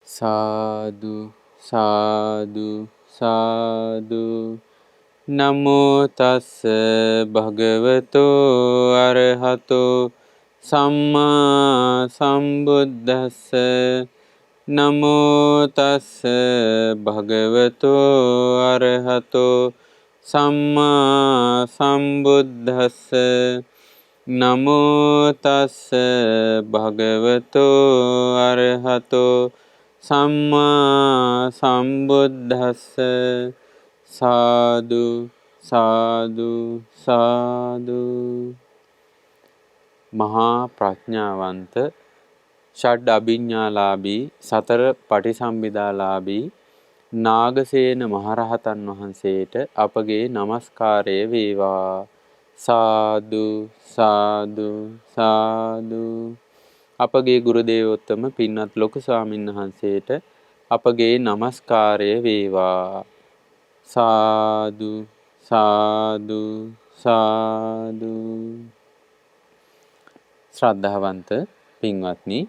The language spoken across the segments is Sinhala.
සාදු සාදු සාදු. නමෝ තස්ස භගවතෝ අරහතෝ සම්මා සම්බුද්දස්ස. නමෝ තස්ස භගවතෝ අරහතෝ සම්මා සම්බුද්දස්ස. නමෝ තස්ස භගවතෝ අරහතෝ සම්මා සම්බුද්දස්ස. සාදු සාදු සාදු. මහා ප්‍රඥාවන්ත ෂඩ් අභිඥාලාභී සතර පටිසම්භිදාලාභී නාගසේන මහරහතන් වහන්සේට අපගේ නමස්කාරය වේවා. සාදු සාදු සාදු. අපගේ ගුරු දේවෝත්තම පින්වත් ලොකු ස්වාමීන් වහන්සේට අපගේ නමස්කාරය වේවා. සාදු සාදු සාදු. ශ්‍රද්ධාවන්ත පින්වත්නි,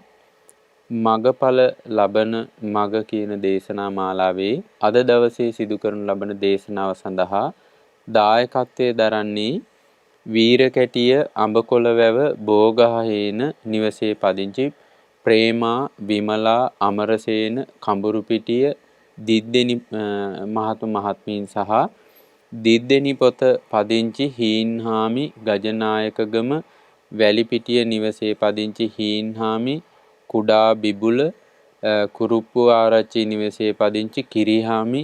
මගඵල ලබන මග කියන දේශනා මාලාවේ අද දවසේ සිදු කරනු ලබන දේශනාව සඳහා දායකත්වයේ දරන්නේ වීරකැටිය අඹකොළවැව බෝගහහේන නිවසේ පදිංචි ප්‍රේමා විමලා අමරසේන කඹුරුපිටිය දිද්දෙනි මහතු මහත්මීන් සහ දිද්දෙනි පොත පදිංචි හීන්හාමි ගජනායකගම වැලිපිටිය නිවසේ පදිංචි හීන්හාමි කුඩා බිබුල කුරුප්පු ආරච්චි නිවසේ පදිංචි කිරිහාමි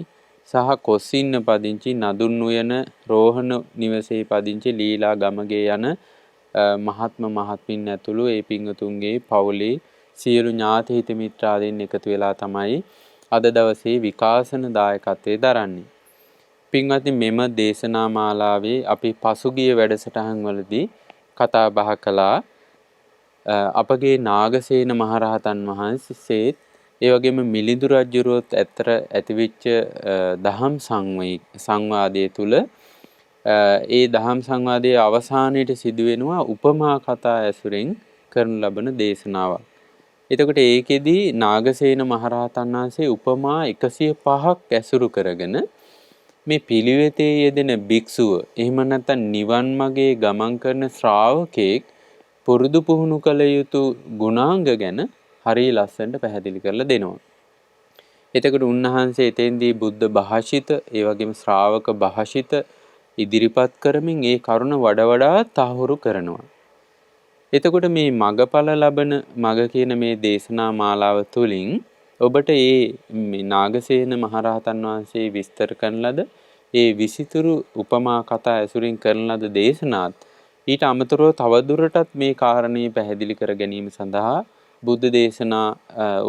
සහ කොස්සින්න පදිංචි නදුන් උයන රෝහණ නිවසේ පදිංචි ලීලා ගමගේ යන මහත්ම මහත්මින් ඇතුළු ඒ පින්වතුන්ගේ පවුලේ සියලු ඥාති හිත මිත්‍රාදීන් එකතු වෙලා තමයි අද දවසේ විකාශන දායකත්වයේ දරන්නේ. පින්වත්නි, මෙම දේශනා මාලාවේ අපි පසුගිය වැඩසටහන් වලදී කතා බහ කළා අපගේ නාගසේන මහරහතන් වහන්සේත් ඒ වගේම මිලිඳු රජුරුවත් අතර ඇතිවෙච්ච දහම් සංවාදයේ තුල ඒ දහම් සංවාදයේ අවසානයේට සිදුවෙනවා උපමා කතා ඇසුරෙන් කරන ලබන දේශනාවක්. එතකොට ඒකෙදි නාගසේන මහරහතන් වහන්සේ උපමා 105ක් ඇසුරු කරගෙන මේ පිළිවෙතේ යෙදෙන භික්ෂුව එහෙම නැත්නම් නිවන් මාගේ ගමන් කරන ශ්‍රාවකෙක් පුරුදු පුහුණු කළ යුතු ගුණාංග ගැන හරිය ලස්සනට පැහැදිලි කරලා දෙනවා. එතකොට උන්වහන්සේ එතෙන්දී බුද්ධ භාෂිත ඒ වගේම ශ්‍රාවක භාෂිත ඉදිරිපත් කරමින් ඒ කරුණ වඩා තහවුරු කරනවා. එතකොට මේ මගඵල ලබන මග කියන මේ දේශනා මාලාව තුළින් ඔබට මේ නාගසේන මහරහතන් වහන්සේ විස්තර කරන ලද ඒ විසිතුරු උපමා කතා ඇසුරින් කරන ලද දේශනාත් ඊට අමතරව තවදුරටත් මේ කාරණේ පැහැදිලි කර ගැනීම සඳහා බුද්ධ දේශනා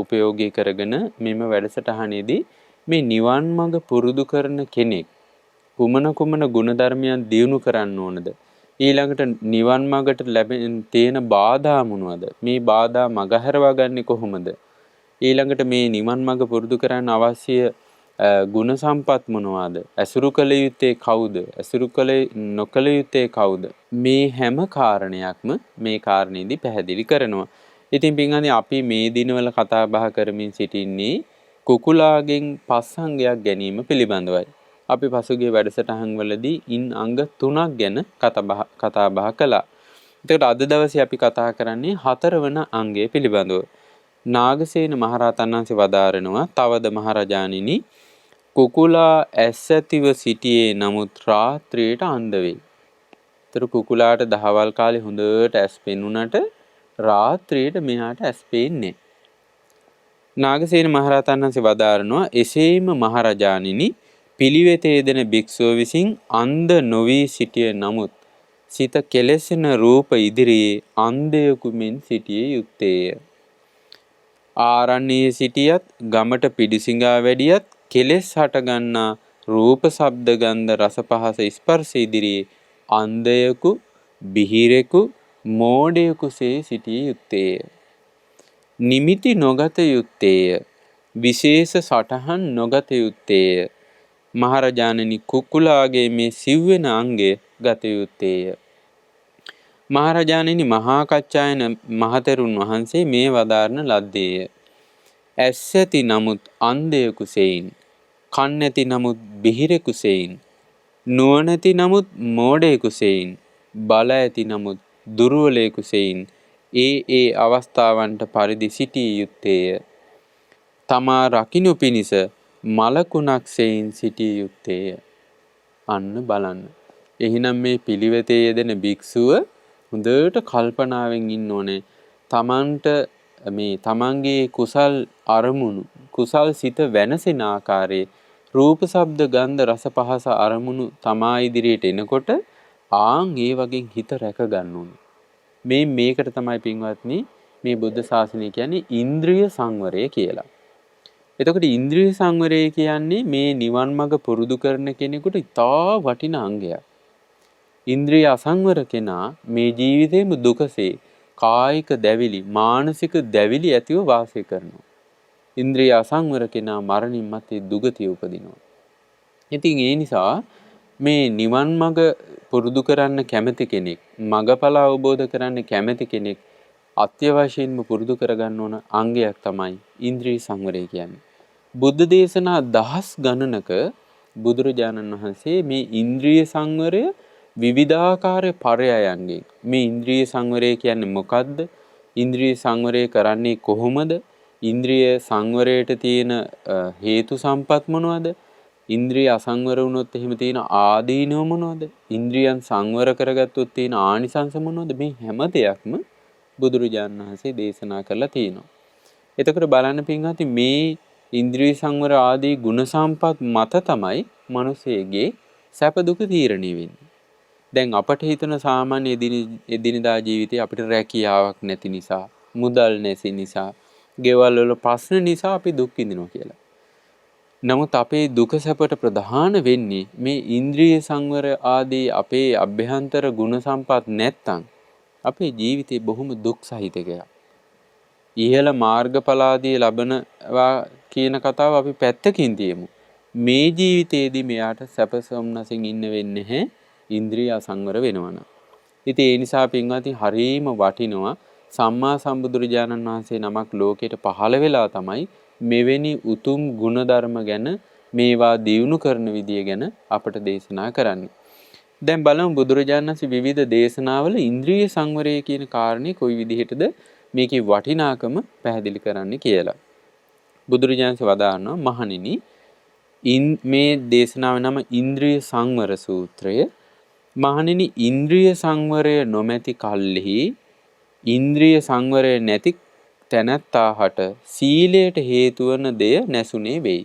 උපයෝගී කරගෙන මෙම වැඩසටහනේදී මේ නිවන් මඟ පුරුදු කරන කෙනෙක් කුමන ගුණධර්මයන් දියුණු කරන්න ඕනද, ඊළඟට නිවන් මාර්ගට ලැබෙන තියෙන බාධා මොනවද, මේ බාධා මගහැරවා ගන්නේ කොහොමද, ඊළඟට මේ නිවන් මාර්ග පුරුදු කරන්න අවශ්‍ය ගුණ සම්පත් මොනවාද, ඇසුරු කළ යුත්තේ කවුද, ඇසුරු කළ නොකළ යුත්තේ කවුද, මේ හැම කාරණයක්ම මේ කාරණේදී පැහැදිලි කරනවා. ඉතින් පින්වත්නි, අපි මේ දිනවල කතා බහ කරමින් සිටින්නේ කුකුලාගෙන් පස්සංගයක් ගැනීම පිළිබඳවයි. අපි පසුගිය වැඩසටහන් වලදී ඉන් අංග 3ක් ගැන කතා බහ කළා. එතකොට අද දවසේ අපි කතා කරන්නේ 4 වෙනි අංගය පිළිබඳව. නාගසේන මහරහතන් වහන්සේ වදාරනවා, තවද මහරජාණෙනි, කුකුලා ඇස් ඇතිව සිටියේ නමුත් රාත්‍රියට අන්ධ වෙයි. ඒතර කුකුලාට දහවල් කාලේ හොඳට ඇස් පෙනුනට රාත්‍රියට මෙයාට ඇස් පේන්නේ නැහැ. නාගසේන මහරහතන් වහන්සේ වදාරනවා, එසේම මහරජාණෙනි, පිළිවෙතේ යෙදෙන භික්ෂුව විසින් අන්ධ නොවී සිටිය නමුත් සිත කෙලෙසෙන රූප ඉදිරියේ අන්ධයෙකු මෙන් සිටිය යුත්තේය. ආරණ්‍යයේ සිටියත් ගමට පිඩිසිඟා වැඩියත් කෙලෙස් හටගන්නා රූප ශබ්ද ගන්ධ රස පහස ස්පර්ශ ඉදිරියේ අන්ධයෙකු බිහිරෙකු මෝඩයෙකුසේ සිටිය යුත්තේය. නිමිති නොගත යුත්තේය. විශේෂ සටහන් නොගත යුත්තේය. මහරජාණෙනි, කුකුලාගේ මේ සිව්වෙන අංගය ගත යුත්තේය. මහරජාණෙනි, මහා කච්චායන මහතෙරුන් වහන්සේ මේ වදාරන ලද්දේය. ඇස් ඇති නමුත් අන්ධයෙකු සෙයින්, කන් නැති නමුත් බිහිරෙකු සෙයින්, නුවණැති නමුත් මෝඩයෙකු සෙයින්, බල ඇති නමුත් දුර්වලයෙකු සෙයින් ඒ අවස්ථාවන්ට පරිදි සිටිය යුත්තේය. තමා රකින්නු පිණිස මලකුණක් සෙයින් සිටිය යුත්තේය. අන්න බලන්න. එහෙනම් මේ පිළිවෙතේ යෙදෙන භික්ෂුව හොඳට කල්පනාවෙන් ඉන්න ඕනේ. තමන්ගේ කුසල් අරමුණු, කුසල් සිත වෙනසෙන ආකාරයේ රූප, ශබ්ද, ගන්ධ, රස, පහස අරමුණු තමා ඉදිරියට එනකොට ඒ වගේ හිත රැක ගන්න ඕනේ. මේකට තමයි පින්වත්නි මේ බුද්ධ ශාසනය කියන්නේ ඉන්ද්‍රිය සංවරය කියලා. එතකොට ඉන්ද්‍රිය සංවරය කියන්නේ මේ නිවන් මඟ පුරුදු කරන කෙනෙකුට ඉතා වටිනා අංගයක්. ඉන්ද්‍රිය අසංවර කෙනා මේ ජීවිතේම දුකසේ කායික දැවිලි, මානසික දැවිලි ඇතිව වාසය කරනවා. ඉන්ද්‍රිය අසංවර කෙනා මරණින් මත්තේ දුගතිය උපදිනවා. ඉතින් ඒ නිසා මේ නිවන් මඟ පුරුදු කරන්න කැමති කෙනෙක්, මඟඵල අවබෝධ කරන්න කැමති කෙනෙක් අත්‍යවශ්‍යයෙන්ම පුරුදු කරගන්න ඕන අංගයක් තමයි ඉන්ද්‍රිය සංවරය කියන්නේ. බුද්ධ දේශනා දහස් ගණනක බුදුරජාණන් වහන්සේ මේ ඉන්ද්‍රිය සංවරය විවිධාකාර පරයයන්ගෙන්, මේ ඉන්ද්‍රිය සංවරය කියන්නේ මොකද්ද? ඉන්ද්‍රිය සංවරය කරන්නේ කොහොමද? ඉන්ද්‍රිය සංවරයට තියෙන හේතු සම්පත් මොනවද? ඉන්ද්‍රිය අසංවර වුණොත් එහෙම තියෙන ආදීනව මොනවද? ඉන්ද්‍රියන් සංවර කරගත්තොත් තියෙන ආනිසංස මොනවද? මේ හැම දෙයක්ම බුදුරජාණන් වහන්සේ දේශනා කරලා තියෙනවා. එතකොට බලන්න පින්වත්නි, මේ ඉන්ද්‍රිය සංවර ආදී ගුණ සම්පත් මත තමයි මිනිසෙගේ සැප දුක තීරණය වෙන්නේ. දැන් අපට හිතන සාමාන්‍ය එදිනෙදා ජීවිතේ අපිට රැකියාවක් නැති නිසා, මුදල් නැති නිසා, ගෙවල් වල ප්‍රශ්න නිසා අපි දුක් විඳිනවා කියලා. නමුත් අපේ දුක සැපට ප්‍රධාන වෙන්නේ මේ ඉන්ද්‍රිය සංවර ආදී අපේ අභ්‍යන්තර ගුණ සම්පත් නැත්තම් අපේ ජීවිතේ බොහොම දුක් සහිත එකක්. ඉහළ මාර්ගඵලාදී ලබනවා කියන කතාව අපි පැත්තකින් තියමු. මේ ජීවිතේදී මෙයාට සැප සම්නසින් ඉන්න වෙන්නේ නැහැ ඉන්ද්‍රිය අසංවර වෙනවනම්. ඉතින් ඒ නිසා පින්වත්නි හරීම වටිනවා සම්මා සම්බුදුරජාණන් වහන්සේ නමක් ලෝකයට පහළ වෙලා තමයි මෙවැනි උතුම් ගුණධර්ම ගැන, මේවා දියුණු කරන විදිය ගැන අපට දේශනා කරන්නේ. දැන් බලමු බුදුරජාණන් වහන්සේ විවිධ දේශනාවල ඉන්ද්‍රිය සංවරය කියන කාරණේ කොයි විදිහටද මේකේ වටිනාකම පැහැදිලි කරන්නේ කියලා. බුදුරජාණන් වහන්සේ වදාරනවා, මහණෙනි, මේ දේශනාවේ නම ඉන්ද්‍රිය සංවර සූත්‍රය. මහණෙනි, ඉන්ද්‍රිය සංවරය නොමැති කල්හි ඉන්ද්‍රිය සංවරය නැති තැනැත්තාහට සීලයට හේතු වන දෙය නැසුනේ වෙයි.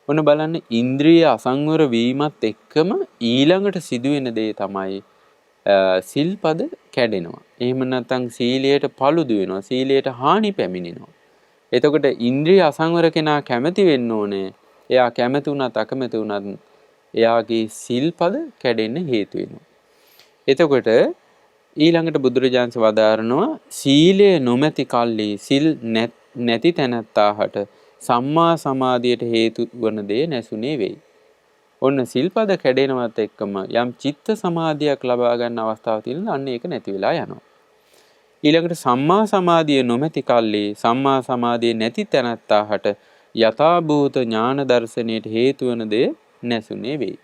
ඔන්න බලන්න, ඉන්ද්‍රිය අසංවර වීමත් එක්කම ඊළඟට සිදුවෙන දේ තමයි සිල්පද කැඩෙනවා. එහෙම නැත්නම් සීලයට paludu වෙනවා, සීලයට හානි පැමිණෙනවා. එතකොට ඉන්ද්‍රිය අසංවර කෙනා කැමති වෙන්න ඕනේ. එයා කැමති වුණත් අකමැති වුණත් එයාගේ සිල්පද කැඩෙන්න හේතු වෙනවා. එතකොට ඊළඟට බුදුරජාණන් වදාරනවා, සීලය නොමැති කල්ලි සිල් නැති තැනැත්තාහට සම්මා සමාධියට හේතු වන දේ නැසුනේ වෙයි. ඔන්න සිල්පද කැඩෙනවත් එක්කම යම් චිත්ත සමාධියක් ලබා ගන්න අවස්ථාවක් තියෙනවා, අන්න ඒක නැති වෙලා යනවා. ඊළඟට සම්මා සමාධිය නොමැති කල්ලි සම්මා සමාධිය නැති තැනැත්තාහට යථාභූත ඥාන දර්ශනයට හේතු වන දේ නැසුනේ වෙයි.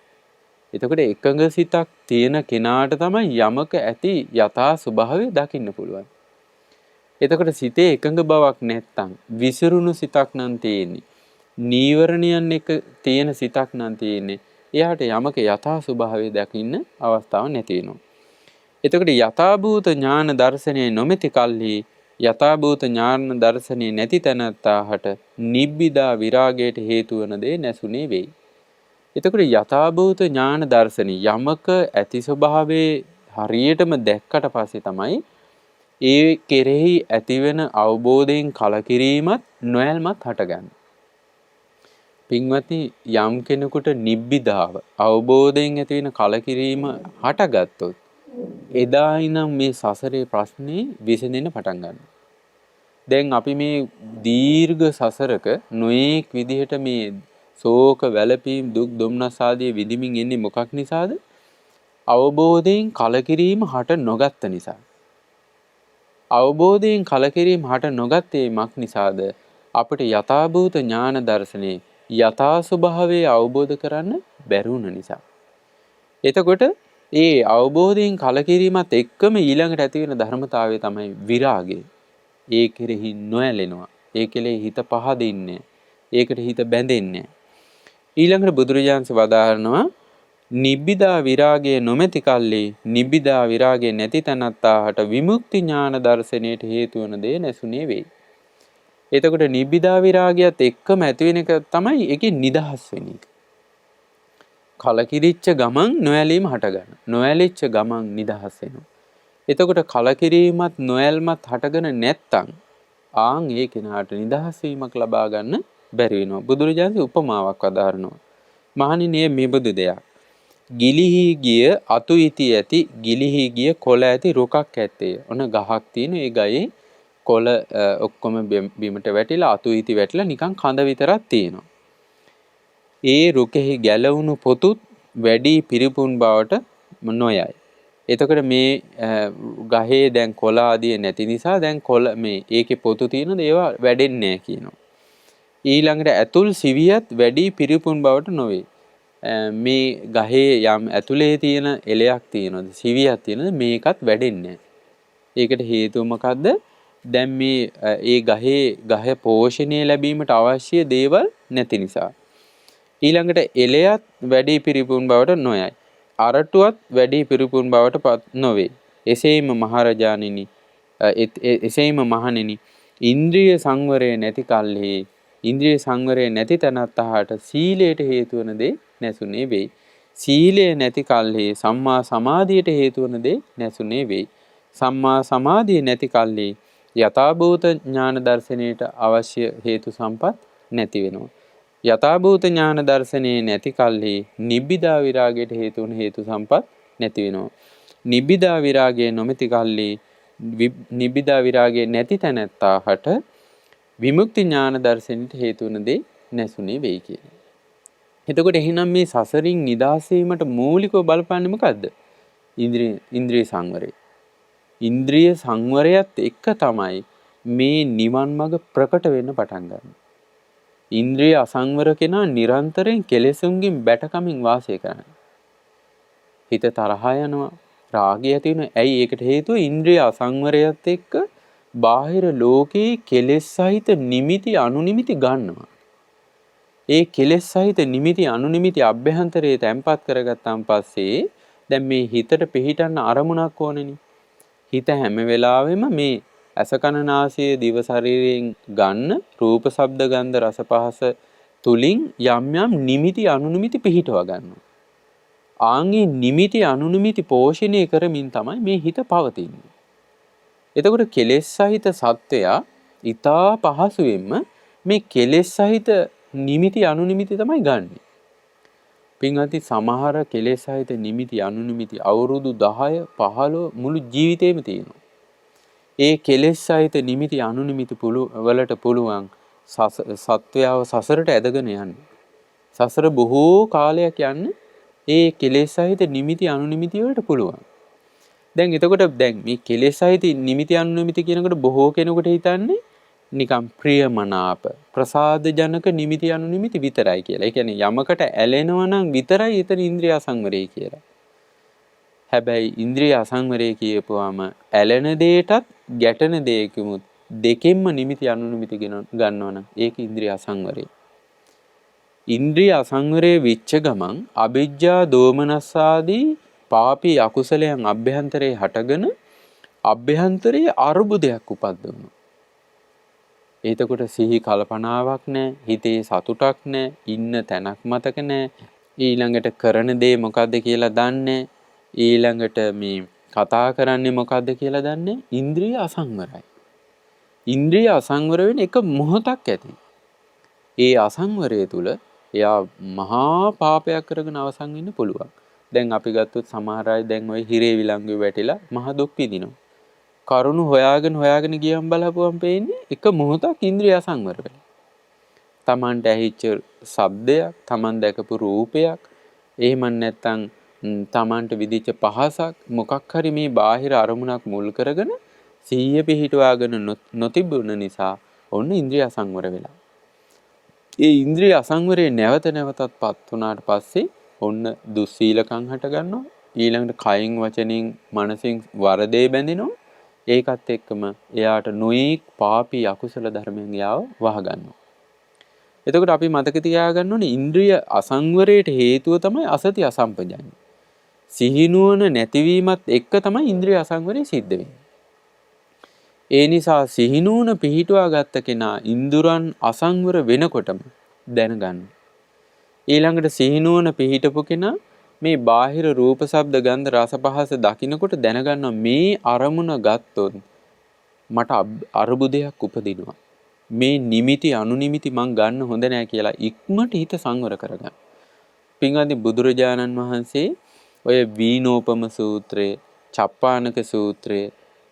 එතකොට එකඟ සිතක් තියෙන කෙනාට තමයි යමක ඇති යථා ස්වභාවය දකින්න පුළුවන්. එතකොට සිතේ එකඟ බවක් නැත්තම්, විසිරුණු සිතක් නම් තියෙන්නේ, නීවරණයන් එක තියෙන සිතක් නම් තියෙන්නේ, එයාට යමක යථා ස්වභාවය දකින්න අවස්ථාවක් නැති වෙනවා. එතකොට යථාභූත ඥාන දර්ශනය නොමැති කල්හි යථාභූත ඥාන දර්ශනය නැති තැනැත්තාහට නිබ්බිදා විරාගයට හේතු වන දේ නැසුනේ වෙයි. එතකොට යථාභූත ඥාන දර්ශනය යමක ඇති ස්වභාවයේ හරියටම දැක්කට පස්සේ තමයි ඒ කෙරෙහි ඇතිවෙන අවබෝධයෙන් කලකිරීමත් නොයල්මත් හටගන්නේ. පින්වත්නි, යම් කෙනෙකුට නිබ්බිදාව අවබෝධයෙන් ඇතිවෙන කලකිරීම හටගත්තොත් එදා ඉඳන් මේ සසරේ ප්‍රශ්නේ විසඳෙන්න පටන් ගන්නවා. දැන් අපි මේ දීර්ඝ සසරක නොඑක් විදිහට මේ ශෝක, වැළපීම්, දුක්, දුම්නස් ආදී විඳින්මින් ඉන්නේ මොකක් නිසාද? අවබෝධයෙන් කලකිරීම හට නොගත්ත නිසා. අවබෝධයෙන් කලකිරීම හට නොගත්තේ මක් නිසාද? අපිට යථාභූත ඥාන දර්ශනේ යථා ස්වභාවය අවබෝධ කරන්න බැරුණ නිසා. එතකොට ඒ අවබෝධයෙන් කලකිරීමත් එක්කම ඊළඟට ඇති වෙන ධර්මතාවය තමයි විරාගය. ඒ කෙරෙහි නොඇලෙනවා. ඒ කෙරෙහි හිත පහදින්නේ. ඒකට හිත බැඳෙන්නේ. ඊළඟට බුදුරජාණන් වදාහරනවා නිබ්බිදා විරාගය නොමැති කල්ලි නිබ්බිදා විරාගය නැති තැනත්තාහට විමුක්ති ඥාන දර්ශනයට හේතු වන දේ නැසුනේ වෙයි. එතකොට නිබ්බිදා විරාගයත් එක්කම ඇති වෙන එක තමයි ඒකේ නිදහස් වෙන එක. කලකිරිච්ච ගමන් නොඇලීම හටගන්න. නොඇලිච්ච ගමන් නිදහස් වෙනවා. එතකොට කලකිරීමත් නොඇල්මත් හටගෙන නැත්තම් ආන් ඒ කෙනාට නිදහස් වීමක් ලබා ගන්න බැරි වෙනවා. බුදුරජාණන් උපමාවක් වදාරනවා. මහණෙනි මේ බුදු දෙයක්. ගිලිහි ගිය අතු ඉති ඇති ගිලිහි ගිය කොළ ඇති රුකක් ඇත්තේ. ඔන්න ගහක් තියෙන ඒ ගහේ කොළ ඔක්කොම බිමට වැටිලා අතු ඉති වැටිලා නිකන් කඳ විතරක් තියෙනවා. ඒ රුකෙහි ගැලවුණු පොතුත් වැඩි පිරිපුන් බවට නොයයි. එතකොට මේ ගහේ දැන් කොළ ආදිය නැති නිසා දැන් කොළ මේ ඒකේ පොතු තියෙන ඒවා වැඩෙන්නේ නැහැ කියනවා. ඊළඟට ඇතුල් සිවියත් වැඩි පිරිපුන් බවට නොවේ. මේ ගහේ යම් ඇතුලේ තියෙන එලයක් තියෙනවද සිවියක් තියෙනවද මේකත් වැඩෙන්නේ නැහැ. ඒකට හේතුව මොකද්ද? දැන් මේ ඒ ගහ පෝෂණය ලැබීමට අවශ්‍ය දේවල් නැති නිසා. ඊළඟට එලයත් වැඩි පිරිපුන් බවට නොයයි. අරටුවත් වැඩි පිරිපුන් බවට පත් නොවේ. එසේම මහරජාණෙනි එසේම මහණෙනි ඉන්ද්‍රිය සංවරය නැති කල්හි ඉන්ද්‍රිය සංවරය නැති තැනත්තාට සීලයට හේතු වන දේ නැසුනේ වෙයි. සීලය නැති කල්හි සම්මා සමාධියට හේතු වන දේ නැසුනේ වෙයි. සම්මා සමාධිය නැති කල්හි යථාභූත ඥාන දර්ශනයට අවශ්‍ය හේතු සම්පත් නැති වෙනවා. යථාභූත ඥාන දර්ශනේ නැති කල්හි නිබ්බිදා විරාගයට හේතු වන හේතු සම්පත් නැති වෙනවා. නිබ්බිදා විරාගය නොමැති කල්හි නිබ්බිදා විරාගය නැති තැනැත්තාට විමුක්ති ඥාන දර්ශනයට හේතු වන දේ නැසුනේ වෙයි කියලා. එතකොට එහෙනම් මේ සසරින් නිදහස් වීමට මූලිකව බලපාන්නේ මොකද්ද? ඉන්ද්‍රිය සංවරය. ඉන්ද්‍රිය සංවරයත් එක්ක තමයි මේ නිවන් මඟ ප්‍රකට වෙන්න පටන් ගන්න. ඉන්ද්‍රිය අසංවර කෙනා නිරන්තරයෙන් කෙලෙසුන්ගෙන් බැටකමින් වාසය කරනවා. හිත තරහ යනවා, රාගය ඇති වෙනවා. ඇයි ඒකට හේතුව? ඉන්ද්‍රිය අසංවරයත් එක්ක බාහිර ලෝකේ කෙලෙස් සහිත නිමිති අනුනිමිති ගන්නවා. ඒ කෙලෙස් සහිත නිමිති අනුනිමිති අභ්‍යන්තරයේ තැම්පත් කරගත්තාන් පස්සේ දැන් මේ හිතට පිහිටන්න අරමුණක් ඕනේනේ. හිත හැම වෙලාවෙම මේ ඇස කන නාසය දිව ශරීරයෙන් ගන්න රූප ශබ්ද ගන්ධ රස පහස තුලින් යම් යම් නිමිති අනුනිමිති පිහිටව ගන්නවා. ආන්ගේ නිමිති අනුනිමිති පෝෂණය කරමින් තමයි මේ හිත පවතින්නේ. එතකොට කෙලෙස් සහිත සත්වයා ඊටා පහසුවෙන්ම මේ කෙලෙස් සහිත නිමිති අනුනිමිති තමයි ගන්නෙ. පින්වත්නි සමහර කෙලෙස් සහිත නිමිති අනුනිමිති අවුරුදු 10 15 මුළු ජීවිතේම තියෙනවා. ඒ කෙලෙස් සහිත නිමිති අනුනිමිති වලට පුළුවන් සත්වයාව සසරට ඇදගෙන යන්න. සසර බොහෝ කාලයක් යන්න ඒ කෙලෙස් සහිත නිමිති අනුනිමිති වලට පුළුවන්. දැන් එතකොට දැන් මේ කෙලෙස් සහිත නිමිති අනුනිමිති කියනකොට බොහෝ කෙනෙකුට හිතන්නේ නිකම් ප්‍රියමනාප ප්‍රසාද ජනක නිමිති අනුනිමිති විතරයි කියලා. ඒ කියන්නේ යමකට ඇලෙනවා නම් විතරයි එතන ඉන්ද්‍රිය අසංවරය කියලා. හැබැයි ඉන්ද්‍රිය අසංවරය කියපුවාම ඇලෙන දෙයටත් ගැටෙන දෙයකමුත් දෙකෙන්ම නිමිති අනුනිමිති ගන්නවා නම් ඒක ඉන්ද්‍රිය අසංවරය. ඉන්ද්‍රිය අසංවරයේ විච්ච ගමන් අවිජ්ජා දෝමනස්සාදී පාපී අකුසලයන් අභ්‍යන්තරේ හටගෙන අභ්‍යන්තරයේ අරුබුදයක් උපද්දවනවා. එතකොට සිහි කල්පනාවක් නැහැ, හිතේ සතුටක් නැහැ, ඉන්න තැනක් මතක නැහැ, ඊළඟට කරන දේ මොකද්ද කියලා දන්නේ, ඊළඟට මේ කතා කරන්නේ මොකද්ද කියලා දන්නේ. ඉන්ද්‍රිය අසංවරයි. ඉන්ද්‍රිය අසංවර වෙන එක මොහොතක් ඇති. ඒ අසංවරය තුල එයා මහා පාපයක් කරගෙන අවසන් වෙන්න පුළුවන්. දැන් අපි ගත්තොත් සමහර අය දැන් ওই හිරේ විලංගුවේ වැටිලා මහ දුක් විඳිනවා. කරුණු හොයාගෙන ගියම් බලපුවම් පේන්නේ එක මොහොතක් ඉන්ද්‍රිය අසංවර වෙනවා. Tamanට ඇහිච්ච ශබ්දයක්, Taman දැකපු රූපයක්, එහෙම නැත්නම් Tamanට විදිච්ච පහසක් මොකක් හරි මේ බාහිර අරමුණක් මුල් කරගෙන සිහිය පිහිටවාගෙන නොතිබුණ නිසා ඔන්න ඉන්ද්‍රිය අසංවර වෙලා. ඒ ඉන්ද්‍රිය අසංවරේ නැවත නැවතත් පත් වුණාට පස්සේ ඔන්න දුස්සීලකම් හට ගන්නවා. ඊළඟට කයින් වචනින් මනසින් වරදේ බැඳිනවා. ඒකත් එක්කම එයාට නොයෙක් පාපී අකුසල ධර්මයන් යාව වහ ගන්නවා. එතකොට අපි මතක තියාගන්න ඕනේ ඉන්ද්‍රිය අසංවරයට හේතුව තමයි අසති අසම්පජඤ්ඤය. සිහිනුවන නැතිවීමත් එක්ක තමයි ඉන්ද්‍රිය අසංවරය සිද්ධ වෙන්නේ. ඒ නිසා සිහිනුවන පිහිටුවා ගත්ත කෙනා ඉන්ද්‍රයන් අසංවර වෙනකොටම දැනගන්න. ඊළඟට සිහිනුවන පිහිටපු කෙනා මේ බාහිර රූප ශබ්ද ගන්ධ රස පහස දකින්නකොට දැනගන්නවා මේ අරමුණ ගත්තොත් මට අරුබුදයක් උපදිනවා. මේ නිමිති අනුනිමිති මං ගන්න හොඳ නෑ කියලා ඉක්මනට හිත සංවර කරගන්න. පින්වත්නි බුදුරජාණන් වහන්සේ ඔය වීනෝපම සූත්‍රයේ, චප්පානක සූත්‍රයේ,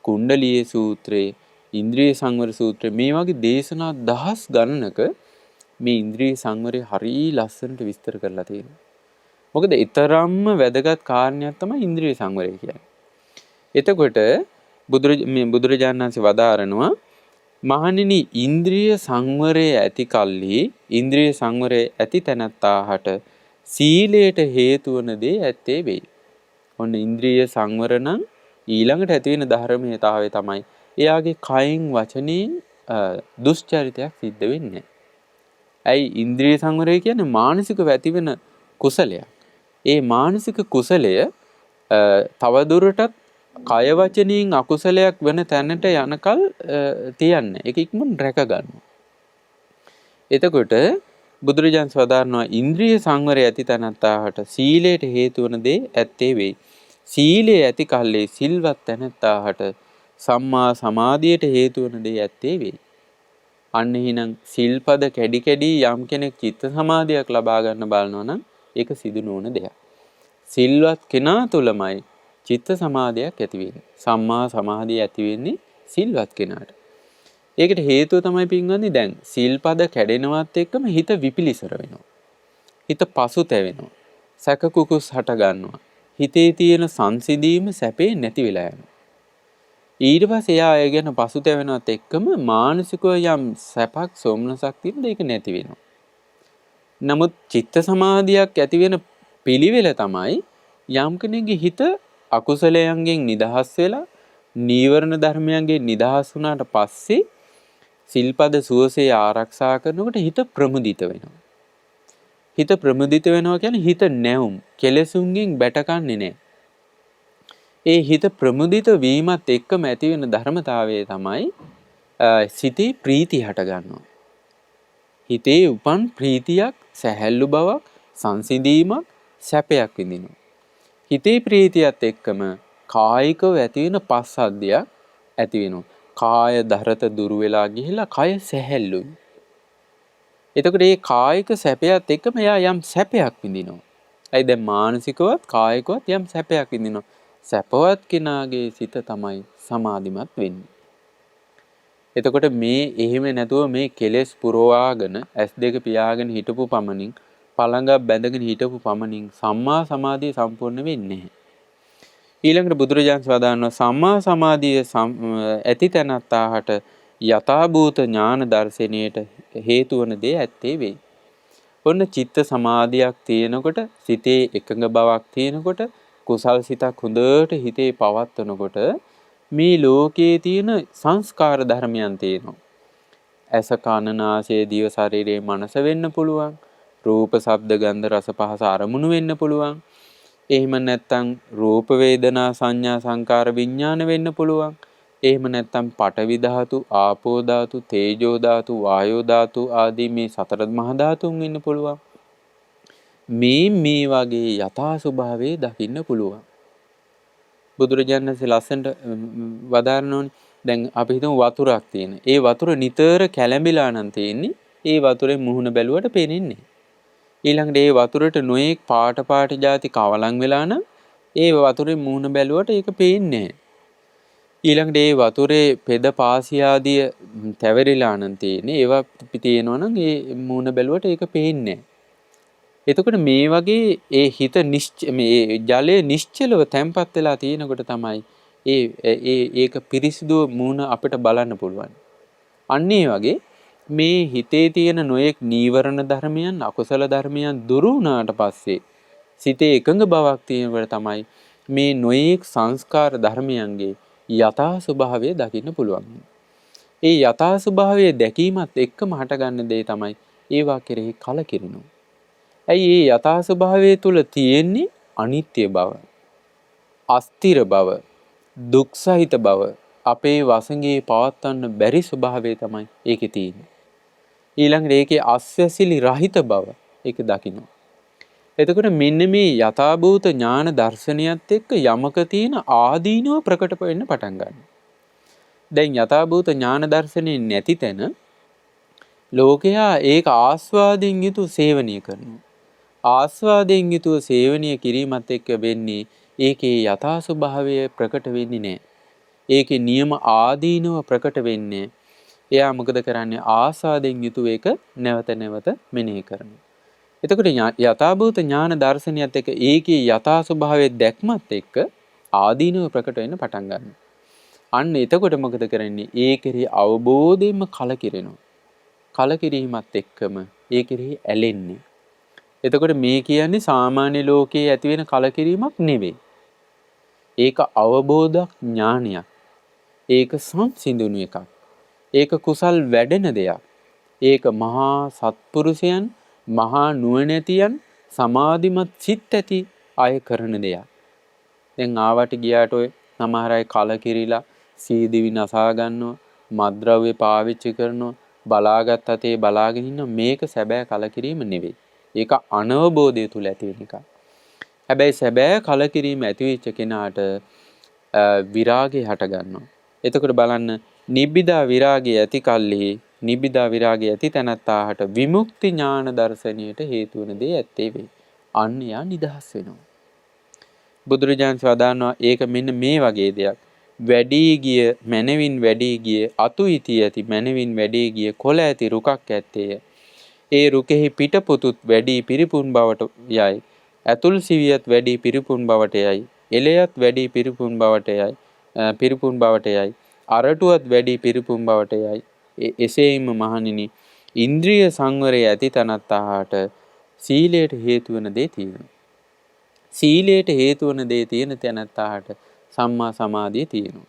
කුණ්ඩලීය සූත්‍රයේ, ඉන්ද්‍රිය සංවර සූත්‍රයේ මේ වගේ දේශනා දහස් ගණනක මේ ඉන්ද්‍රිය සංවරය හරිය ලස්සනට විස්තර කරලා තියෙනවා. මොකද ඊතරම්ම වැදගත් කාරණයක් තමයි ඉන්ද්‍රිය සංවරය කියන්නේ. එතකොට බුදුරජාණන් වහන්සේ වදාරනවා මහණෙනි ඉන්ද්‍රිය සංවරයේ ඇති කල්හි ඉන්ද්‍රිය සංවරයේ ඇති තැනැත්තාට සීලයට හේතු වන දේ ඇත්තේ වෙයි. ඔන්න ඉන්ද්‍රිය සංවර නම් ඊළඟට ඇති වෙන ධර්මීයතාවය තමයි එයාගේ කයින් වචනෙන් දුෂ්චරිතයක් සිද්ධ වෙන්නේ. ඇයි ඉන්ද්‍රිය සංවරය කියන්නේ මානසිකව ඇතිවෙන කුසලයක්. ඒ මානසික කුසලය තවදුරටත් කය වචනෙන් අකුසලයක් වෙන තැනට යනකල් තියන්නේ. ඒක ඉක්මන් රැක ගන්නවා. එතකොට බුදුරජාණන් වදාරනවා ඉන්ද්‍රිය සංවරය ඇති තැනැත්තාට සීලයට හේතු වන දේ ඇත්තේ වෙයි. සීලය ඇති කල්ලි සිල්වත් තැනැත්තාට සම්මා සමාධියට හේතු වන දේ ඇත්තේ වෙයි. අන්න එහෙනම් සිල්පද කැඩි කැඩි යම් කෙනෙක් චිත්ත සමාධියක් ලබා ගන්න බලනවා නම් ඒක සිදු නොවන දෙයක්. සිල්වත් කෙනා තුළමයි චිත්ත සමාධියක් ඇති වෙන්නේ. සම්මා සමාධිය ඇති වෙන්නේ සිල්වත් කෙනාට. ඒකට හේතුව තමයි පින්වත්නි දැන් සිල්පද කැඩෙනවත් එක්කම හිත විපිලිසර වෙනවා. හිත පසුතැවෙනවා. සැක කුකුස් හට ගන්නවා. හිතේ තියෙන සංසිඳීම සැපේ නැති වෙලා යනවා. ඊට පස්සේ එයා ඒ ගැන පසුතැවෙනවත් එක්කම මානසිකව යම් සැපක් සොම්නසක් තියෙන දෙයක නැති වෙනවා. නමුත් චිත්ත සමාධියක් ඇති වෙන පිළිවෙල තමයි යම් කෙනෙකුගේ හිත අකුසලයන්ගෙන් නිදහස් වෙලා නීවරණ ධර්මයන්ගෙන් නිදහස් වුණාට පස්සේ සිල්පද සුවසේ ආරක්ෂා කරනකොට හිත ප්‍රමුදිත වෙනවා. හිත ප්‍රමුදිත වෙනවා කියන්නේ හිත නැවුම් කෙලෙසුන්ගෙන් බැටකන්නේ නැහැ. ඒ හිත ප්‍රමුදිත වීමත් එක්කම ඇති වෙන ධර්මතාවය තමයි සිතේ ප්‍රීතිය හට ගන්නවා. හිතේ උපන් ප්‍රීතියක්, සැහැල්ලු බවක්, සංසිඳීමක්, සැපයක් විඳිනවා. හිතේ ප්‍රීතියත් එක්කම කායිකව ඇති වෙන පස්සද්ධියක් ඇති වෙනවා. කාය දරත දුර වෙලා ගිහිලා කය සැහැල්ලුයි. එතකොට මේ කායික සැපයත් එක්කම එයා යම් සැපයක් විඳිනවා. ඇයි දැන් මානසිකවත් කායිකවත් යම් සැපයක් විඳිනවා. සැපවත් කෙනාගේ සිත තමයි සමාධිමත් වෙන්නේ. එතකොට මේ එහෙම නැතුව මේ කෙලෙස් පුරවාගෙන S2 පියාගෙන හිටපු පමණින් පළඟක් බැඳගෙන හිටපු පමණින් සම්මා සමාධිය සම්පූර්ණ වෙන්නේ නැහැ. ඊළඟට බුදුරජාණන් වදාළනවා සම්මා සමාධිය ඇති තැනත්තාට යථාභූත ඥාන දර්ශනයට හේතු වන දේ ඇත්තේ වෙයි. ඔන්න චිත්ත සමාධියක් තියෙනකොට සිතේ එකඟ බවක් තියෙනකොට කුසල් සිතක් හොඳට හිතේ පවත්වනකොට මේ ලෝකයේ තියෙන සංස්කාර ධර්මයන් තියෙනවා. ඇස කන නාසය දිව ශරීරයේ මනස වෙන්න පුළුවන්. රූප ශබ්ද ගන්ධ රස පහස අරමුණු වෙන්න පුළුවන්. එහෙම නැත්නම් රූප වේදනා සංඥා සංකාර විඥාන වෙන්න පුළුවන්. එහෙම නැත්නම් පඨවි ධාතු, ආපෝ ධාතු, තේජෝ ධාතු, වායෝ ධාතු ආදී මේ සතර මහා ධාතුන් වෙන්න පුළුවන්. මේ වගේ යථා ස්වභාවය දකින්න පුළුවන්. බුදුරජාණන් වහන්සේ ලස්සනට වදාරනෝනේ දැන් අපි හිතමු වතුරක් තියෙන. ඒ වතුර නිතර කැළඹිලා නම් තියෙන්නේ. ඒ වතුරේ මුහුණ බැලුවට පේන්නේ. ඊළඟට ඒ වතුරට නොඑක් පාට ಜಾති කවලම් වෙලා නම් ඒ වතුරේ මුහුණ බැලුවට ඒක පේන්නේ නැහැ. ඊළඟට ඒ වතුරේ පෙද පාසි ආදිය තැවරිලා නම් තියෙන්නේ. ඒවා තියෙනවා නම් ඒ මුහුණ බැලුවට ඒක පේන්නේ නැහැ. එතකොට මේ වගේ ඒ හිත මේ ජලය නිශ්චලව තැම්පත් වෙලා තියෙනකොට තමයි ඒක පිරිසිදු මුහුණ අපිට බලන්න පුළුවන්. අන්න ඒ වගේ මේ හිතේ තියෙන නොයෙක් නීවරණ ධර්මයන් අකුසල ධර්මයන් දුරු වුණාට පස්සේ සිතේ එකඟ බවක් තියෙනකොට තමයි මේ නොයෙක් සංස්කාර ධර්මයන්ගේ යථා ස්වභාවය දකින්න පුළුවන්. ඒ යථා ස්වභාවය දැකීමත් එක්කම හටගන්න දේ තමයි ඒවා කෙරෙහි කලකිරෙනවා. ඇයි මේ යථා ස්වභාවය තුල තියෙන්නේ අනිත්‍ය බව, අස්තිර බව, දුක් සහිත බව, අපේ වසඟේ පවත්වන්න බැරි ස්වභාවය තමයි ඒකේ තියෙන්නේ. ඊළඟට ඒකේ අස්වැසිලි රහිත බව ඒක දකින්න. එතකොට මෙන්න මේ යථාභූත ඥාන දර්ශනයත් එක්ක යමක තියෙන ආදීනව ප්‍රකට වෙන්න පටන් ගන්නවා. දැන් යථාභූත ඥාන දර්ශනේ නැති තැන ලෝකයා ඒක ආස්වාදයෙන් යුතුව සේවනය කරනවා. ආස්වාදයෙන් යුතුව සේවනය කිරීමත් එක්ක වෙන්නේ ඒකේ යථා ස්වභාවය ප්‍රකට වෙන්නේ නැහැ. ඒකේ නියම ආදීනව ප්‍රකට වෙන්නේ. එයා මොකද කරන්නේ? ආස්වාදයෙන් යුතුව ඒක නැවත නැවත මෙනෙහි කරනවා. එතකොට යථාභූත ඥාන දර්ශනයත් එක්ක ඒකේ යථා ස්වභාවය දැක්මත් එක්ක ආදීනව ප්‍රකට වෙන්න පටන් ගන්නවා. අන්න එතකොට මොකද කරන්නේ? ඒ කෙරෙහි අවබෝධයෙන්ම කලකිරෙනවා. කලකිරීමත් එක්කම ඒ කෙරෙහි ඇලෙන්නේ. එතකොට මේ කියන්නේ සාමාන්‍ය ලෝකයේ ඇති වෙන කලකිරීමක් නෙවෙයි. ඒක අවබෝධ ඥානයක්. ඒක සංසිඳුණු එකක්. ඒක කුසල් වැඩෙන දෙයක්. ඒක මහා සත්පුරුෂයන්, මහා නුවණැතියන්, සමාධිමත් සිත් ඇති අය කරන දෙයක්. දැන් ආවට ගියාට ඔය සමහර අය කලකිරිලා සීදිවි නසා ගන්නවා, මත්ද්‍රව්‍ය පාවිච්චි කරනවා, බලාගත් අතේ බලාගෙන ඉන්න මේක සැබෑ කලකිරීම නෙවෙයි. ඒක අනවබෝධය තුල ඇති වෙන එකක්. හැබැයි සැබෑ කලකිරීම ඇති වෙච්ච කෙනාට විරාගය හට ගන්නවා. එතකොට බලන්න නිබ්බිදා විරාගය ඇති කල්හි නිබ්බිදා විරාගය ඇති තැනත්තාට විමුක්ති ඥාන දර්ශනයට හේතු වන දේ ඇත්තේ වේ. අන්න යා නිදහස් වෙනවා. බුදුරජාණන් වදානවා ඒක මෙන්න මේ වගේ දෙයක්. වැඩි ගිය මනවින් වැඩි ගිය අතු ඉති ඇති මනවින් වැඩි ගිය කොළ ඇති රුකක් ඇත්තේය. ඒ රුකෙහි පිටපොතුත් වැඩි පිරිපුන් බවට යයි. ඇතුල් සිවියත් වැඩි පිරිපුන් බවට යයි. එලයත් වැඩි පිරිපුන් බවට යයි. පිරිපුන් බවට යයි. අරටුවත් වැඩි පිරිපුන් බවට යයි. එසේම මහණෙනි ඉන්ද්‍රිය සංවරය ඇති තනත්තාට සීලයට හේතු වන දේ තියෙනවා. සීලයට හේතු වන දේ තියෙන තැනත්තාට සම්මා සමාධිය තියෙනවා.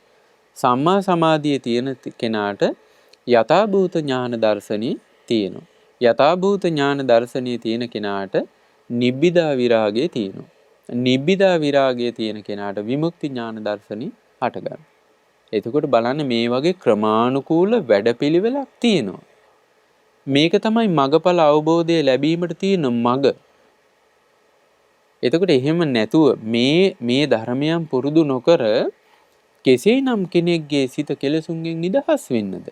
සම්මා සමාධිය තියෙන කෙනාට යථාභූත ඥාන දර්ශනී තියෙනවා. යථාභූත ඥාන දර්ශනී තියෙන කෙනාට නිබ්බිදා විරාගය තියෙනවා. නිබ්බිදා විරාගය තියෙන කෙනාට විමුක්ති ඥාන දර්ශනී හටගන්නවා. එතකොට බලන්න මේ වගේ ක්‍රමානුකූල වැඩපිළිවෙලක් තියෙනවා. මේක තමයි මගඵල අවබෝධය ලැබීමට තියෙන මග. එතකොට එහෙම නැතුව මේ ධර්මයන් පුරුදු නොකර කෙසේනම් කෙනෙක්ගේ සිත කෙලෙසුන්ගෙන් නිදහස් වෙන්නද?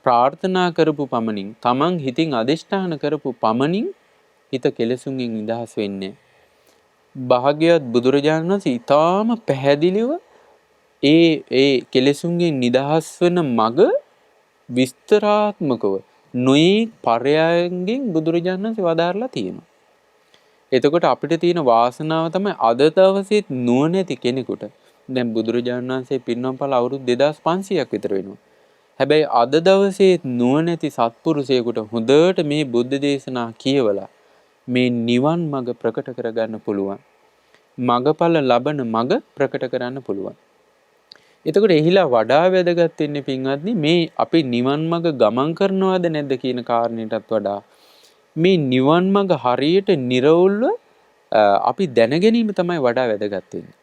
ප්‍රාර්ථනා කරපු පමණින්, තමන් හිතින් අදිෂ්ඨාන කරපු පමණින් හිත කෙලෙසුන්ගෙන් නිදහස් වෙන්නේ. භාග්‍යවත් බුදුරජාණන් වහන්සේ ඊටාම පැහැදිලිව ඒ කෙලෙසුන්ගෙන් නිදහස් වෙන මග විස්තරාත්මකව නොයෙක් පරයයන්ගෙන් බුදුරජාණන් වහන්සේ වදාරලා තියෙනවා. එතකොට අපිට තියෙන වාසනාව තමයි අද දවසේත් නුවණැති කෙනෙකුට දැන් බුදුරජාණන් වහන්සේ පිරිනොම්පල අවුරුදු 2500ක් විතර වෙනවා. හැබැයි අද දවසේත් නුවණැති සත්පුරුෂයෙකුට හොඳට මේ බුද්ධ දේශනා කියවලා මේ නිවන් මඟ ප්‍රකට කරගන්න පුළුවන්. මගඵල ලබන මඟ ප්‍රකට කරන්න පුළුවන්. එතකොට එහිලා වඩා වැදගත් වෙන්නේ පින්වත්නි මේ අපි නිවන් මඟ ගමන් කරනවද නැද්ද කියන කාරණයටත් වඩා මේ නිවන් මඟ හරියට නිර්වුල්ව අපි දැනගැනීම තමයි වඩා වැදගත් වෙන්නේ.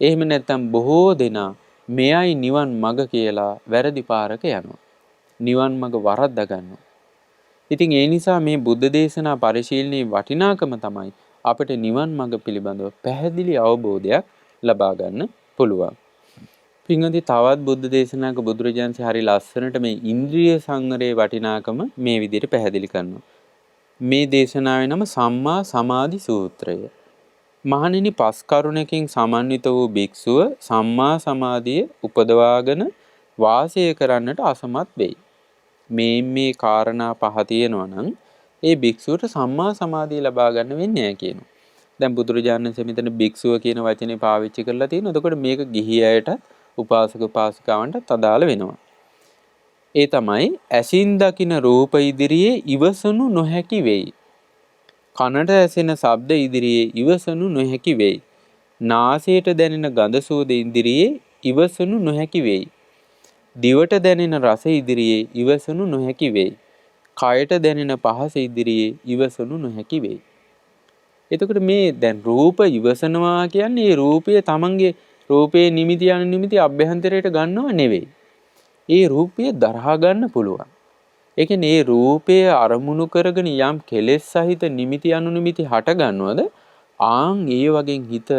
එහෙම නැත්නම් බොහෝ දෙනා මෙයයි නිවන් මඟ කියලා වැරදි පාරක යනවා. නිවන් මඟ වරද්දා ගන්නවා. ඉතින් ඒ නිසා මේ බුද්ධ දේශනා පරිශීලනයේ වටිනාකම තමයි අපිට නිවන් මඟ පිළිබඳව පැහැදිලි අවබෝධයක් ලබා ගන්න පුළුවන්. පින්වත්නි තවත් බුද්ධ දේශනාවක බුදුරජාණන්සේ හරි ලස්සනට මේ ඉන්ද්‍රිය සංවරයේ වටිනාකම මේ විදිහට පැහැදිලි කරනවා. මේ දේශනාවේ නම සම්මා සමාධි සූත්‍රය. මහණෙනි පස් කරුණකින් සමන්විත වූ භික්ෂුව සම්මා සමාධිය උපදවාගෙන වාසය කරන්නට අසමත් වෙයි. මේ කාරණා පහ තියෙනවා නම් ඒ භික්ෂුවට සම්මා සමාධිය ලබා ගන්න වෙන්නේ නැහැ කියනවා. දැන් බුදුරජාණන් වහන්සේ මෙතන භික්ෂුව කියන වචනේ පාවිච්චි කරලා තියෙනවා. එතකොට මේක ගිහි අයට උපාසක උපාසිකාවන්ට අදාළ වෙනවා. ඒ තමයි ඇසින් දකින රූප ඉදිරියේ ඉවසනු නොහැකි වෙයි. කනට ඇසෙන ශබ්ද ඉදිරියේ ඉවසනු නොහැකි වෙයි. නාසයට දැනෙන ගඳ සුවඳ ඉදිරියේ ඉවසනු නොහැකි වෙයි. දිවට දැනෙන රස ඉදිරියේ ඉවසනු නොහැකි වෙයි. කයට දැනෙන පහස ඉදිරියේ ඉවසනු නොහැකි වෙයි. එතකොට මේ දැන් රූප ඉවසනවා කියන්නේ ඒ රූපය තමන්ගේ රූපේ නිමිති යන නිමිති අභ්‍යන්තරයට ගන්නව නෙවෙයි. ඒ රූපය දරා ගන්න පුළුවන්. ඒ කියන්නේ ඒ රූපය අරමුණු කරගෙන යම් කෙලෙස් සහිත නිමිති අනුනිමිති හට ගන්නවද ආන් ඒ වගේ හිත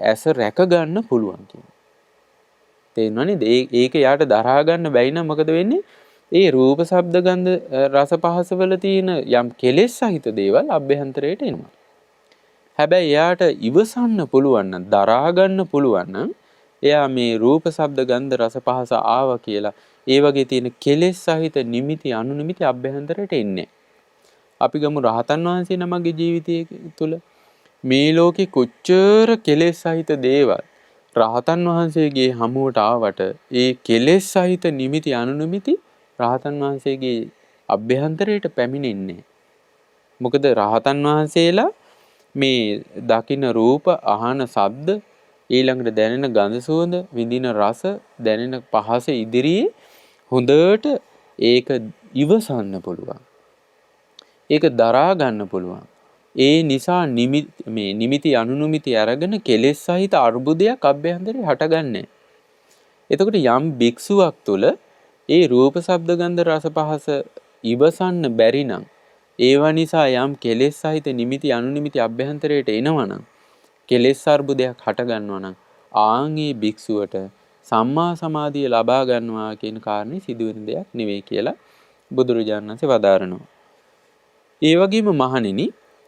ඇස රැක ගන්න පුළුවන් කියන්නේ. තේරෙනවනේ? ඒක යාට දරා ගන්න බැයි නම් මොකද වෙන්නේ? ඒ රූප ශබ්ද ගන්ධ රස පහස වල තියෙන යම් කෙලෙස් සහිත දේවල් අභ්‍යන්තරයට එනවා. හැබැයි එයාට ඉවසන්න පුළුවන් නම් දරා ගන්න පුළුවන් නම් එයා මේ රූප ශබ්ද ගන්ධ රස පහස ආවා කියලා ඒ වගේ තියෙන කෙලෙස් සහිත නිමිති අනුනිමිති අභ්‍යන්තරයට එන්නේ. අපි ගමු රහතන් වහන්සේ නමගේ ජීවිතය තුළ මේ ලෝකේ කොච්චර කෙලෙස් සහිත දේවල් රහතන් වහන්සේගේ හමුවට ආවට ඒ කෙලෙස් සහිත නිමිති අනුනිමිති රහතන් වහන්සේගේ අභ්‍යන්තරයට පැමිණෙන්නේ. මොකද රහතන් වහන්සේලා මේ දකින්න රූප අහන ශබ්ද ඊළඟට දැනෙන ගඳ සුවඳ විඳින රස දැනෙන පහස ඉදිරියේ හොඳට ඒක ඉවසන්න පුළුවන්. ඒක දරා ගන්න පුළුවන්. ඒ නිසා නිමිති අනුනිමිති අරගෙන කෙලෙස් සහිත අර්බුදයක් අභ්‍යන්තරේ හටගන්නේ. එතකොට යම් භික්ෂුවක් තුළ ඒ රූප ශබ්ද ගන්ධ රස පහස ඉවසන්න බැරි නම් ඒවා නිසා යම් කෙලෙස් සහිත නිමිති අනුනිමිති අභ්‍යන්තරයට එනවනම් කෙලෙස් අර්බුදයක් හට ගන්නවා නම් ආන්ගේ භික්ෂුවට සම්මා සමාධිය ලබා ගන්නවා කියන කාරණේ සිදුවෙන දෙයක් නෙවෙයි කියලා බුදුරජාණන් වහන්සේ වදාරනවා. ඒ වගේම මහණෙනි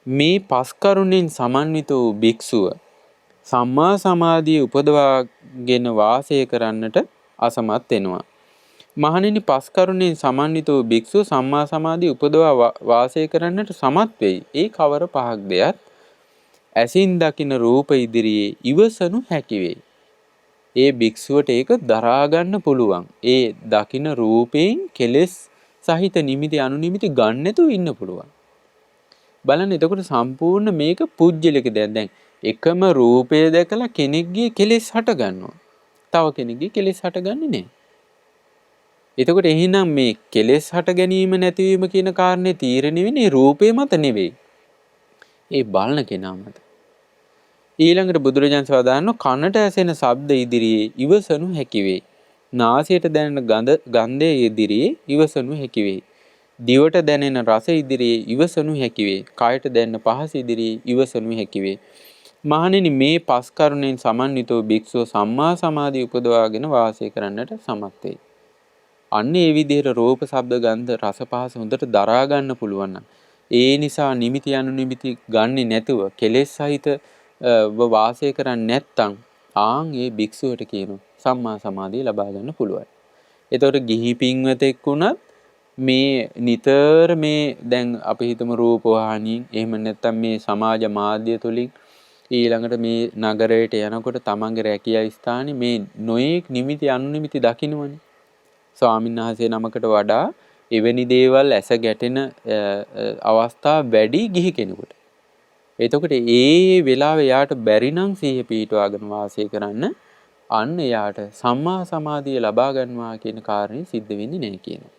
මේ පස් කරුණෙන් සමන්විත වූ භික්ෂුව සම්මා සමාධිය උපදවාගෙන වාසය කරන්නට අසමත් වෙනවා. මහණෙනි පස් කරුණෙන් සමන්විත වූ භික්ෂුව සම්මා සමාධිය උපදවා වාසය කරන්නට සමත් වෙයි. ඒ කවර පහක් දෙයක්? ඇසින් දකින රූප ඉදිරියේ ඉවසනු හැකි වෙයි. ඒ භික්ෂුවට ඒක දරා ගන්න පුළුවන්. ඒ දකින රූපයෙන් කෙලෙස් සහිත නිමිති අනුනිමිති ගන්න නැතුව ඉන්න පුළුවන්. බලන්න එතකොට සම්පූර්ණ මේක පුජ්‍යලික දෙයක්. දැන් එකම රූපය දැකලා කෙනෙක්ගේ කෙලෙස් හට ගන්නවා. තව කෙනෙක්ගේ කෙලෙස් හටගන්නේ නැහැ. එතකොට එහෙනම් මේ කෙලෙස් හට ගැනීම නැතිවීම කියන කාරණේ තීරණය වෙන්නේ රූපේ මත නෙවෙයි. ඒ බලන කෙනා මත. ඊළඟට බුදුරජාණන් වහන්සේ කනට ඇසෙන ශබ්ද ඉදිරියේ ඉවසනු හැකි වේ. නාසයට දැනෙන ගන්ධය ඉදිරියේ ඉවසනු හැකි වේ. දිවට දැනෙන රස ඉදිරියේ ඉවසනු හැකි වේ. කයට දැනෙන පහස ඉදිරියේ ඉවසනු හැකි වේ. මහණෙනි මේ පස් කරුණෙන් සමන්විතව භික්ෂුව සම්මා සමාධිය උපදවාගෙන වාසය කරන්නට සමත් වෙයි. අන්න ඒ විදිහට රූප ශබ්ද ගන්ධ රස පහස හොඳට දරා ගන්න පුළුවන් නම් ඒ නිසා නිමිති අනුනිමිති ගන්නෙ නැතුව කෙලෙස් සහිත වාසය කරන්නේ නැත්තම් ආන් ඒ භික්ෂුවට කියන සම්මා සමාධිය ලබා ගන්න පුළුවන්. ඒතකොට ගිහි පින්වතෙක් වුණත් මේ නිතර මේ දැන් අපි හිතමු රූපවාහිනියෙන් එහෙම නැත්තම් මේ සමාජ මාධ්‍ය තුලින් ඊළඟට මේ නගරයට යනකොට තමන්ගේ රැකියා ස්ථානේ මේ නොයේක් නිමිති අනුනිමිති දකින්නවනේ. ස්වාමීන් වහන්සේ නමකට වඩා එවැනි දේවල් ඇස ගැටෙන අවස්ථා වැඩි ගිහි කෙනෙකුට. එතකොට ඒ වෙලාවේ යාට බැරි නම් සිහිය පිහිටවාගෙන වාසය කරන්න අන්න යාට සම්මා සමාධිය ලබා ගන්නවා කියන කාරණේ සිද්ධ වෙන්නේ නැහැ කියනවා.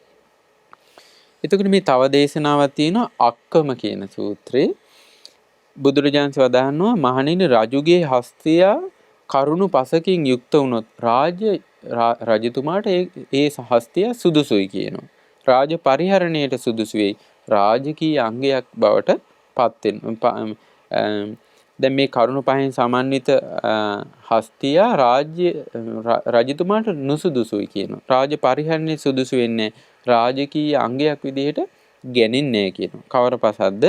එතකොට මේ තව දේශනාවක් තියෙනවා අක්කම කියන සූත්‍රේ. බුදුරජාණන් වදාහනවා මහණෙනි රජුගේ හස්තියා කරුණු පසකින් යුක්ත වුණොත් රජතුමාට ඒ හස්තිය සුදුසුයි කියනවා. රාජ පරිහරණයට සුදුසු වෙයි. රාජකීය අංගයක් බවට පත් වෙනවා. දැන් මේ කරුණු පහෙන් සමන්විත හස්තිය රජතුමාට නුසුදුසුයි කියනවා. රාජ පරිහරණයට සුදුසු වෙන්නේ රාජකීය අංගයක් විදිහට ගැනෙන්නේ කියනවා. කවර පසද්ද?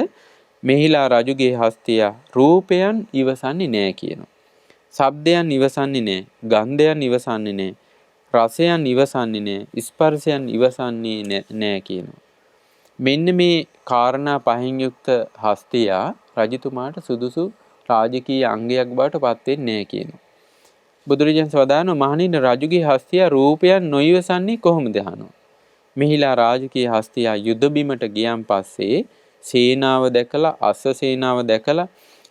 මෙහිලා රජුගේ හස්තිය රූපයන් ඉවසන්නේ නැහැ කියනවා. ශබ්දයන් ඉවසන්නේ නැහැ. ගන්ධයන් ඉවසන්නේ නැහැ. රසයන් ඉවසන්නේ නැහැ. ස්පර්ශයන් ඉවසන්නේ නැහැ කියනවා. මෙන්න මේ කාරණා පහෙන් යුක්ත හස්තිය රජතුමාට සුදුසු රාජකීය අංගයක් බවට පත් වෙන්නේ නැහැ කියනවා. බුදුරජාණන් වදාළා මහණෙනි රජුගේ හස්තිය රූපයන් නොඉවසන්නේ කොහොමද අහනවා. මෙහිලා රාජකීය හස්තියා යුද බිමට ගියන් පස්සේ සේනාව දැකලා, අස්ස සේනාව දැකලා,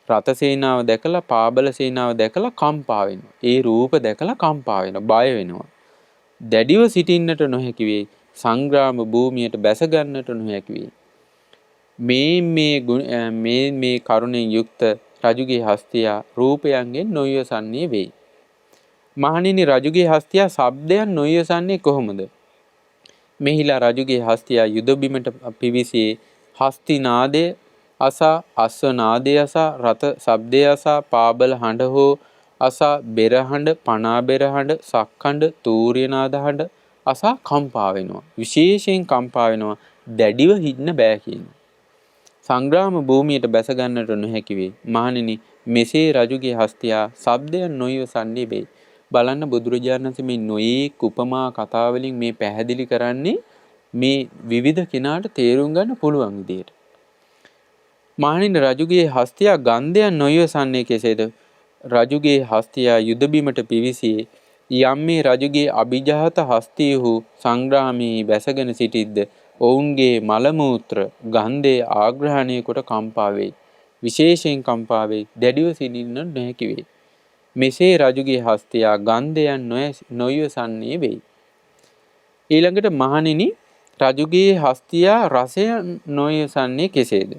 රත සේනාව දැකලා, පාබල සේනාව දැකලා කම්පා වෙනවා. ඒ රූප දැකලා කම්පා වෙනවා, බය වෙනවා. දැඩිව සිටින්නට නොහැකි වේ. සංග්‍රාම භූමියට බැස ගන්නට නොහැකි වේ. මේ කරුණෙන් යුක්ත රජුගේ හස්තියා රූපයන්ගෙන් නොයසන්නේ වෙයි. මහණෙනි, රජුගේ හස්තියා ශබ්දයන් නොයසන්නේ කොහොමද? මෙහිලා රජුගේ හස්තියා යුද බිමට පිවිසියේ හස්ති නාදය අසා, අස්ව නාදය අසා, රත ශබ්දය අසා, පාබල හඬ හෝ අසා, බෙරහඬ, පනා බෙරහඬ, සක්හඬ, තූර්ය නාද හඬ අසා කම්පා වෙනවා. විශේෂයෙන් කම්පා වෙනවා. දැඩිව හින්න බෑ කියනවා. සංග්‍රාම භූමියට බැස ගන්නට නොහැකි වේ. මහණෙනි, මෙසේ රජුගේ හස්තියා ශබ්දයන් නොයසන්නේ වේ. බලන්න බුදුරජාණන් වහන්සේ මේ නොයේක් උපමා කතා වලින් මේ පැහැදිලි කරන්නේ මේ විවිධ කෙනාට තේරුම් ගන්න පුළුවන් විදියට. මහණෙනි, රජුගේ හස්තියා ගන්ධයන් නොයසන්නේ කෙසේද? රජුගේ හස්තියා යුද බිමට පිවිසියේ යම් මේ රජුගේ අභිජාත හස්තියහු සංග්‍රාමයේ බැසගෙන සිටිද්ද ඔවුන්ගේ මල මූත්‍ර ගන්ධයේ ආග්‍රහණය කොට කම්පා වේ. විශේෂයෙන් කම්පා වේ. දැඩිව සිටින්න නොහැකි වේ. මෙසේ රජුගේ හස්තියා ගන්ධයන් නොයසන්නේ වෙයි. ඊළඟට මහණෙනි, රජුගේ හස්තියා රසය නොයසන්නේ කෙසේද?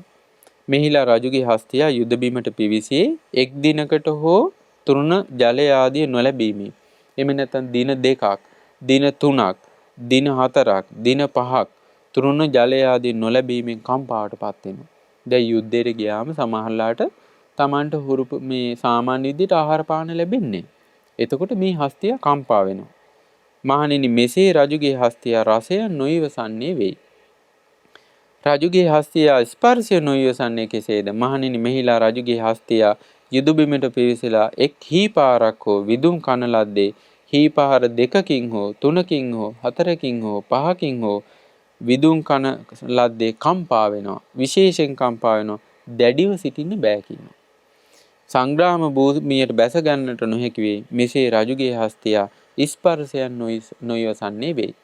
මෙහිලා රජුගේ හස්තියා යුද බිමට පිවිසියේ එක් දිනකට හෝ තෘණ ජලය ආදිය නොලැබීමේ. එමෙ නැත්නම් දින 2ක්, දින 3ක්, දින 4ක්, දින 5ක් තෘණ ජලය ආදී නොලැබීමෙන් කම්පාවටපත් වෙනවා. දැන් යුද්ධයට ගියාම සමහරලාට Tamanට හුරු මේ සාමාන්‍ය විදිහට ආහාර පාන ලැබෙන්නේ. එතකොට මේ හස්තිය කම්පා වෙනවා. මහණෙනි, මෙසේ රජුගේ හස්තිය රසය නොයවසන්නේ වෙයි. රජුගේ හස්තිය ස්පර්ශය නොයවසන්නේ කෙසේද? මහණෙනි, මෙහිලා රජුගේ හස්තිය යුද බිමට පිවිසලා එක් හීපාරක් හෝ විදුම් කන ලද්දේ හීපාර 2කින් හෝ 3කින් හෝ 4කින් හෝ 5කින් හෝ විදුම් කන ලද්දේ කම්පා වෙනවා. විශේෂයෙන් කම්පා වෙනවා. දැඩිව සිටින්න බෑ කියනවා. සංග්‍රාම භූමියට බැස ගන්නට නොහැකි වේ. මෙසේ රජුගේ හස්තියා ස්පර්ශයන් නොයවසන්නේ වෙයි.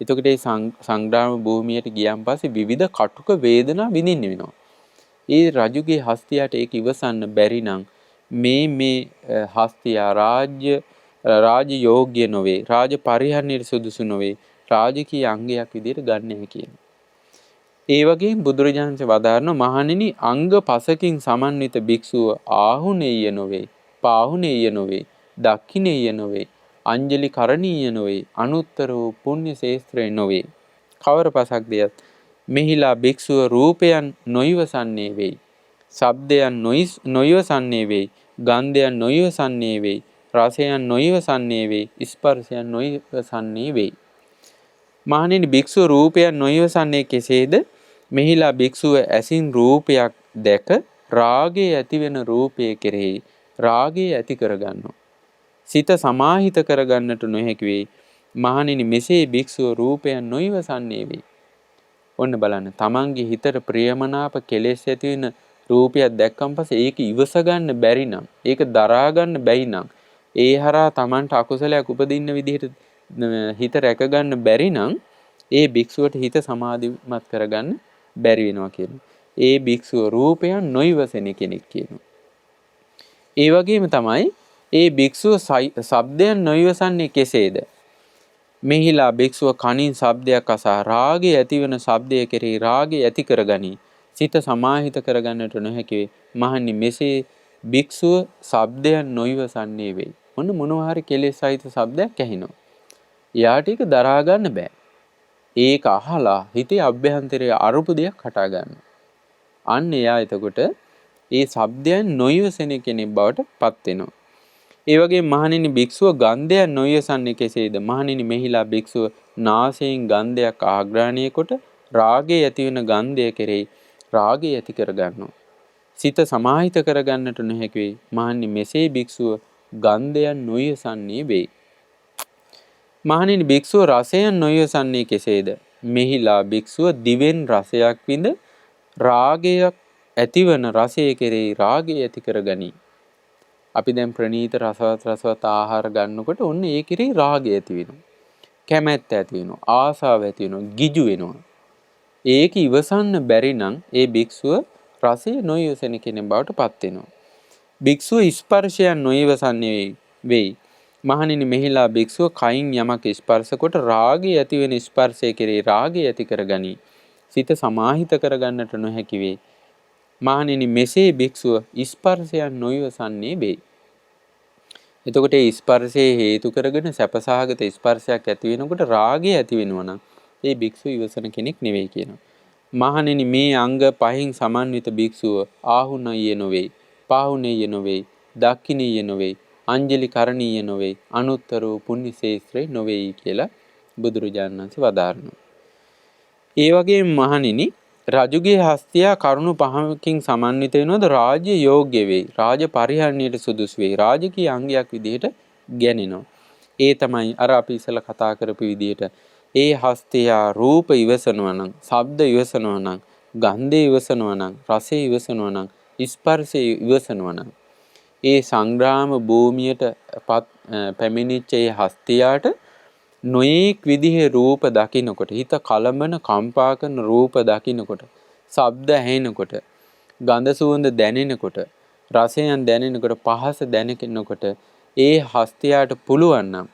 එතකොට මේ සංග්‍රාම භූමියට ගියන් පස්සේ විවිධ කටුක වේදනා විඳින්න වෙනවා. ඒ රජුගේ හස්තියට ඒක ඉවසන්න බැරි නම් මේ හස්තියා රාජ්‍ය යෝග්‍ය නොවේ. රාජ පරිහරණයට සුදුසු නොවේ. රාජකීය අංගයක් විදිහට ගන්න කියන. ඒ වගේම බුදුරජාණන්සේ වදාරන මහණෙනි, අංග පසකින් සමන්විත භික්ෂුව ආහුනේය නොවේ, පාහුනේය නොවේ, දක්ඛිනේය නොවේ, අංජලි කරණීය නොවේ, අනුත්තර වූ පුණ්‍ය ශේස්ත්‍රය නොවේ. කවර පසක්දයත් මෙහිලා භික්ෂුව රූපයන් නොයවසන්නේ වෙයි, ශබ්දයන් නොයවසන්නේ වෙයි, ගන්ධයන් නොයවසන්නේ වෙයි, රසයන් නොයවසන්නේ වෙයි, ස්පර්ශයන් නොයවසන්නේ වෙයි. මහණෙනි, භික්ෂුව රූපයන් නොයවසන්නේ කෙසේද? මෙහිලා භික්ෂුව ඇසින් රූපයක් දැක රාගයේ ඇතිවෙන රූපයේ කෙරෙහි රාගය ඇති කරගන්නවා. සිත සමාහිත කරගන්නට නොහැකි වෙයි. මහණෙනි, මෙසේ භික්ෂුව රූපයන් නොයවසන්නේ වෙයි. ඔන්න බලන්න, තමන්ගේ හිතට ප්‍රියමනාප කෙලෙස් ඇති වෙන රූපයක් දැක්කම පස්සේ ඒක ඉවස ගන්න බැරි නම්, ඒක දරා ගන්න බැයි නම්, ඒ හරහා තමන්ට අකුසලයක් උපදින්න විදිහට හිත රැක ගන්න බැරි නම් ඒ භික්ෂුවට හිත සමාධිමත් කරගන්න බැරි වෙනවා කියනවා. ඒ භික්ෂුව රූපයන් නොයවසන කෙනෙක් කියනවා. ඒ වගේම තමයි ඒ භික්ෂුව ශබ්දයන් නොයවසන්නේ කෙසේද? මෙහිලා භික්ෂුව කනින් ශබ්දයක් අසා රාගය ඇතිවන ශබ්දය කෙරෙහි රාගය ඇති කරගනී. සිත සමාහිත කරගන්නට නොහැකි වේ. මහණනි, මෙසේ භික්ෂුව ශබ්දයන් නොයවසන්නේ වෙයි. මොනවා හරි කෙලෙස් සහිත ශබ්දයක් ඇහෙනවා. එයාට ඒක දරා ගන්න බෑ. ඒක අහලා හිතේ අභ්‍යන්තරයේ අරුපු දෙයක් හටා ගන්නවා. අන්න එයා එතකොට ඒ ශබ්දයන් නොයවසන කෙනෙක් බවට පත් වෙනවා. ඒ වගේ මහණෙනි, භික්ෂුව ගන්ධයන් නොයවසන්නේ කෙසේද? මහණෙනි, මෙහිලා භික්ෂුව නාසයෙන් ගන්ධයක් ආග්‍රහණය කොට රාගයේ ඇතිවන ගන්ධය කෙරෙහි රාගය ඇති කර ගන්නවා. සිත සමාහිත කරගන්නට නොහැකි වෙයි. මහණෙනි, මෙසේ භික්ෂුව ගන්ධයන් නොයවසන්නේ වෙයි. මහණෙනි, භික්ෂුව රසයන් නොයවසන්නේ කෙසේද? මෙහිලා භික්ෂුව දිවෙන් රසයක් විඳ රාගයක් ඇතිවන රසය කෙරෙහි රාගය ඇති කරගනී. අපි දැන් ප්‍රණීත රසවත් ආහාර ගන්නකොට ඔන්න ඒ කෙරෙහි රාගය ඇති වෙනවා. කැමැත්ත ඇති වෙනවා, ආසාව ඇති වෙනවා, ගිජු වෙනවා. ඒක ඉවසන්න බැරි නම් ඒ භික්ෂුව රසය නොඉවසන කෙනෙක් බවට පත් වෙනවා. භික්ෂුව ස්පර්ශයන් නොඉවසන්නේ වෙයි. මහණෙනි මෙහිලා භික්ෂුව කයින් යමක් ස්පර්ශ කොට රාගය ඇති වෙන ස්පර්ශය කෙරෙහි රාගය ඇති කරගනී. සිත සමාහිත කරගන්නට නොහැකි වේ. මහණෙනි මෙසේ භික්ෂුව ස්පර්ශයන් නොඉවසන්නේ වෙයි. එතකොට ඒ ස්පර්ශයේ හේතු කරගෙන සැපසහගත ස්පර්ශයක් ඇති වෙනකොට රාගය ඇති වෙනවා නම් ඒ භික්ෂුව ඉවසන කෙනෙක් නෙවෙයි කියනවා. මහණෙනි මේ අංග පහෙන් සමන්විත භික්ෂුව ආහුණීය නොවේ, පාහුණීය නොවේ, දක්ඛිනීය නොවේ, අංජලි කරණීය නොවේ, අනුත්තර වූ පුණ්‍ය ශේත්‍රේ නොවේයි කියලා බුදුරජාණන් වහන්සේ වදාරනවා. ඒ වගේම මහණෙනි රජුගේ හස්තියා කරුණු පහකින් සමන්විත වෙනවද රාජ්‍ය යෝග්‍ය වෙයි. රාජ පරිහරණයට සුදුසු වෙයි. රාජකීය අංගයක් විදිහට ගැනෙනවා. ඒ තමයි අර අපි ඉස්සෙල්ලා කතා කරපු විදිහට ඒ හස්තියා රූප ඉවසනවා නම්, ශබ්ද ඉවසනවා නම්, ගන්ධය ඉවසනවා නම්, රසය ඉවසනවා නම්, ස්පර්ශය ඉවසනවා නම් ඒ සංග්‍රාම භූමියට පැමිණිච්ච ඒ හස්තියාට නොයෙක් විදිහේ රූප දකින්නකොට, හිත කලඹන කම්පා කරන රූප දකින්නකොට, ශබ්ද ඇහෙනකොට, ගඳ සුවඳ දැනෙනකොට, රසයන් දැනෙනකොට, පහස දැනෙනකොට ඒ හස්තියාට පුළුවන් නම්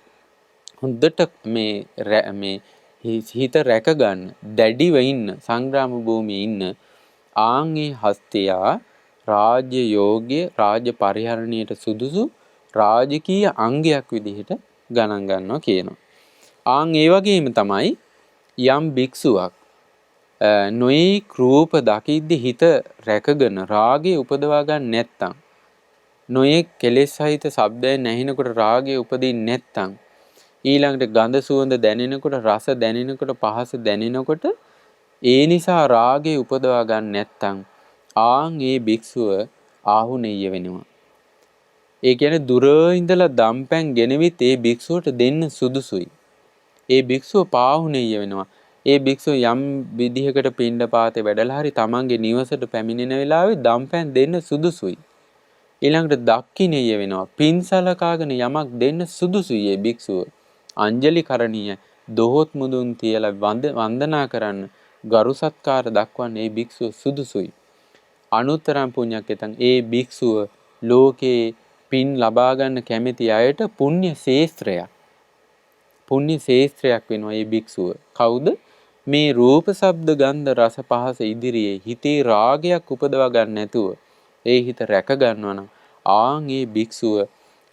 හොඳට මේ හිත රැක ගන්න, දැඩිව ඉන්න, සංග්‍රාම භූමියේ ඉන්න ආන්ගේ හස්තියා රාජ්‍ය යෝග්‍ය, රාජ්‍ය පරිහරණයට සුදුසු රාජකීය අංගයක් විදිහට ගණන් ගන්නවා කියනවා. ඒ වගේම තමයි යම් භික්ෂුවක් නොයෙක් රූප දකිද්දි හිත රැකගෙන රාගය උපදවා ගන්න නැත්තම්, නොයෙක් කෙලෙස් සහිත ශබ්දයන් ඇහෙනකොට රාගය උපදින්නේ නැත්තම්, ඊළඟට ගඳ සුවඳ දැනෙනකොට, රස දැනෙනකොට, පහස දැනෙනකොට ඒ නිසා රාගය උපදවා ගන්න නැත්තම් ඒ භික්ෂුව ආහුණීය වෙනවා. ඒ කියන්නේ දුර ඉඳලා දම්පැන් ගෙනවිත් ඒ භික්ෂුවට දෙන්න සුදුසුයි. ඒ භික්ෂුව පාහුණීය වෙනවා. ඒ භික්ෂුව යම් විදිහකට පිණ්ඩපාතේ වැඩලා හරි තමන්ගේ නිවසට පැමිණෙන වෙලාවේ දම්පැන් දෙන්න සුදුසුයි. ඊළඟට දක්ඛිනීය වෙනවා. පින්සලකාගෙන යමක් දෙන්න සුදුසුයි ඒ භික්ෂුව. අංජලි කරණීය, දොහොත් මුදුන් තියලා වන්දනා කරන්න, ගරු සත්කාර දක්වන්න ඒ භික්ෂුව සුදුසුයි. අනුත්තරම් පුඤ්ඤක්කෙතං ඒ භික්ෂුව ලෝකේ පින් ලබා ගන්න කැමති අයට පුණ්‍ය ශේස්ත්‍රයක්. පුණ්‍ය ශේස්ත්‍රයක් වෙනවා මේ භික්ෂුව. කවුද? මේ රූප, ශබ්ද, ගන්ධ, රස, පහස ඉදිරියේ හිතේ රාගයක් උපදවා ගන්න නැතුව ඒ හිත රැක ගන්නවා නම් ඒ භික්ෂුව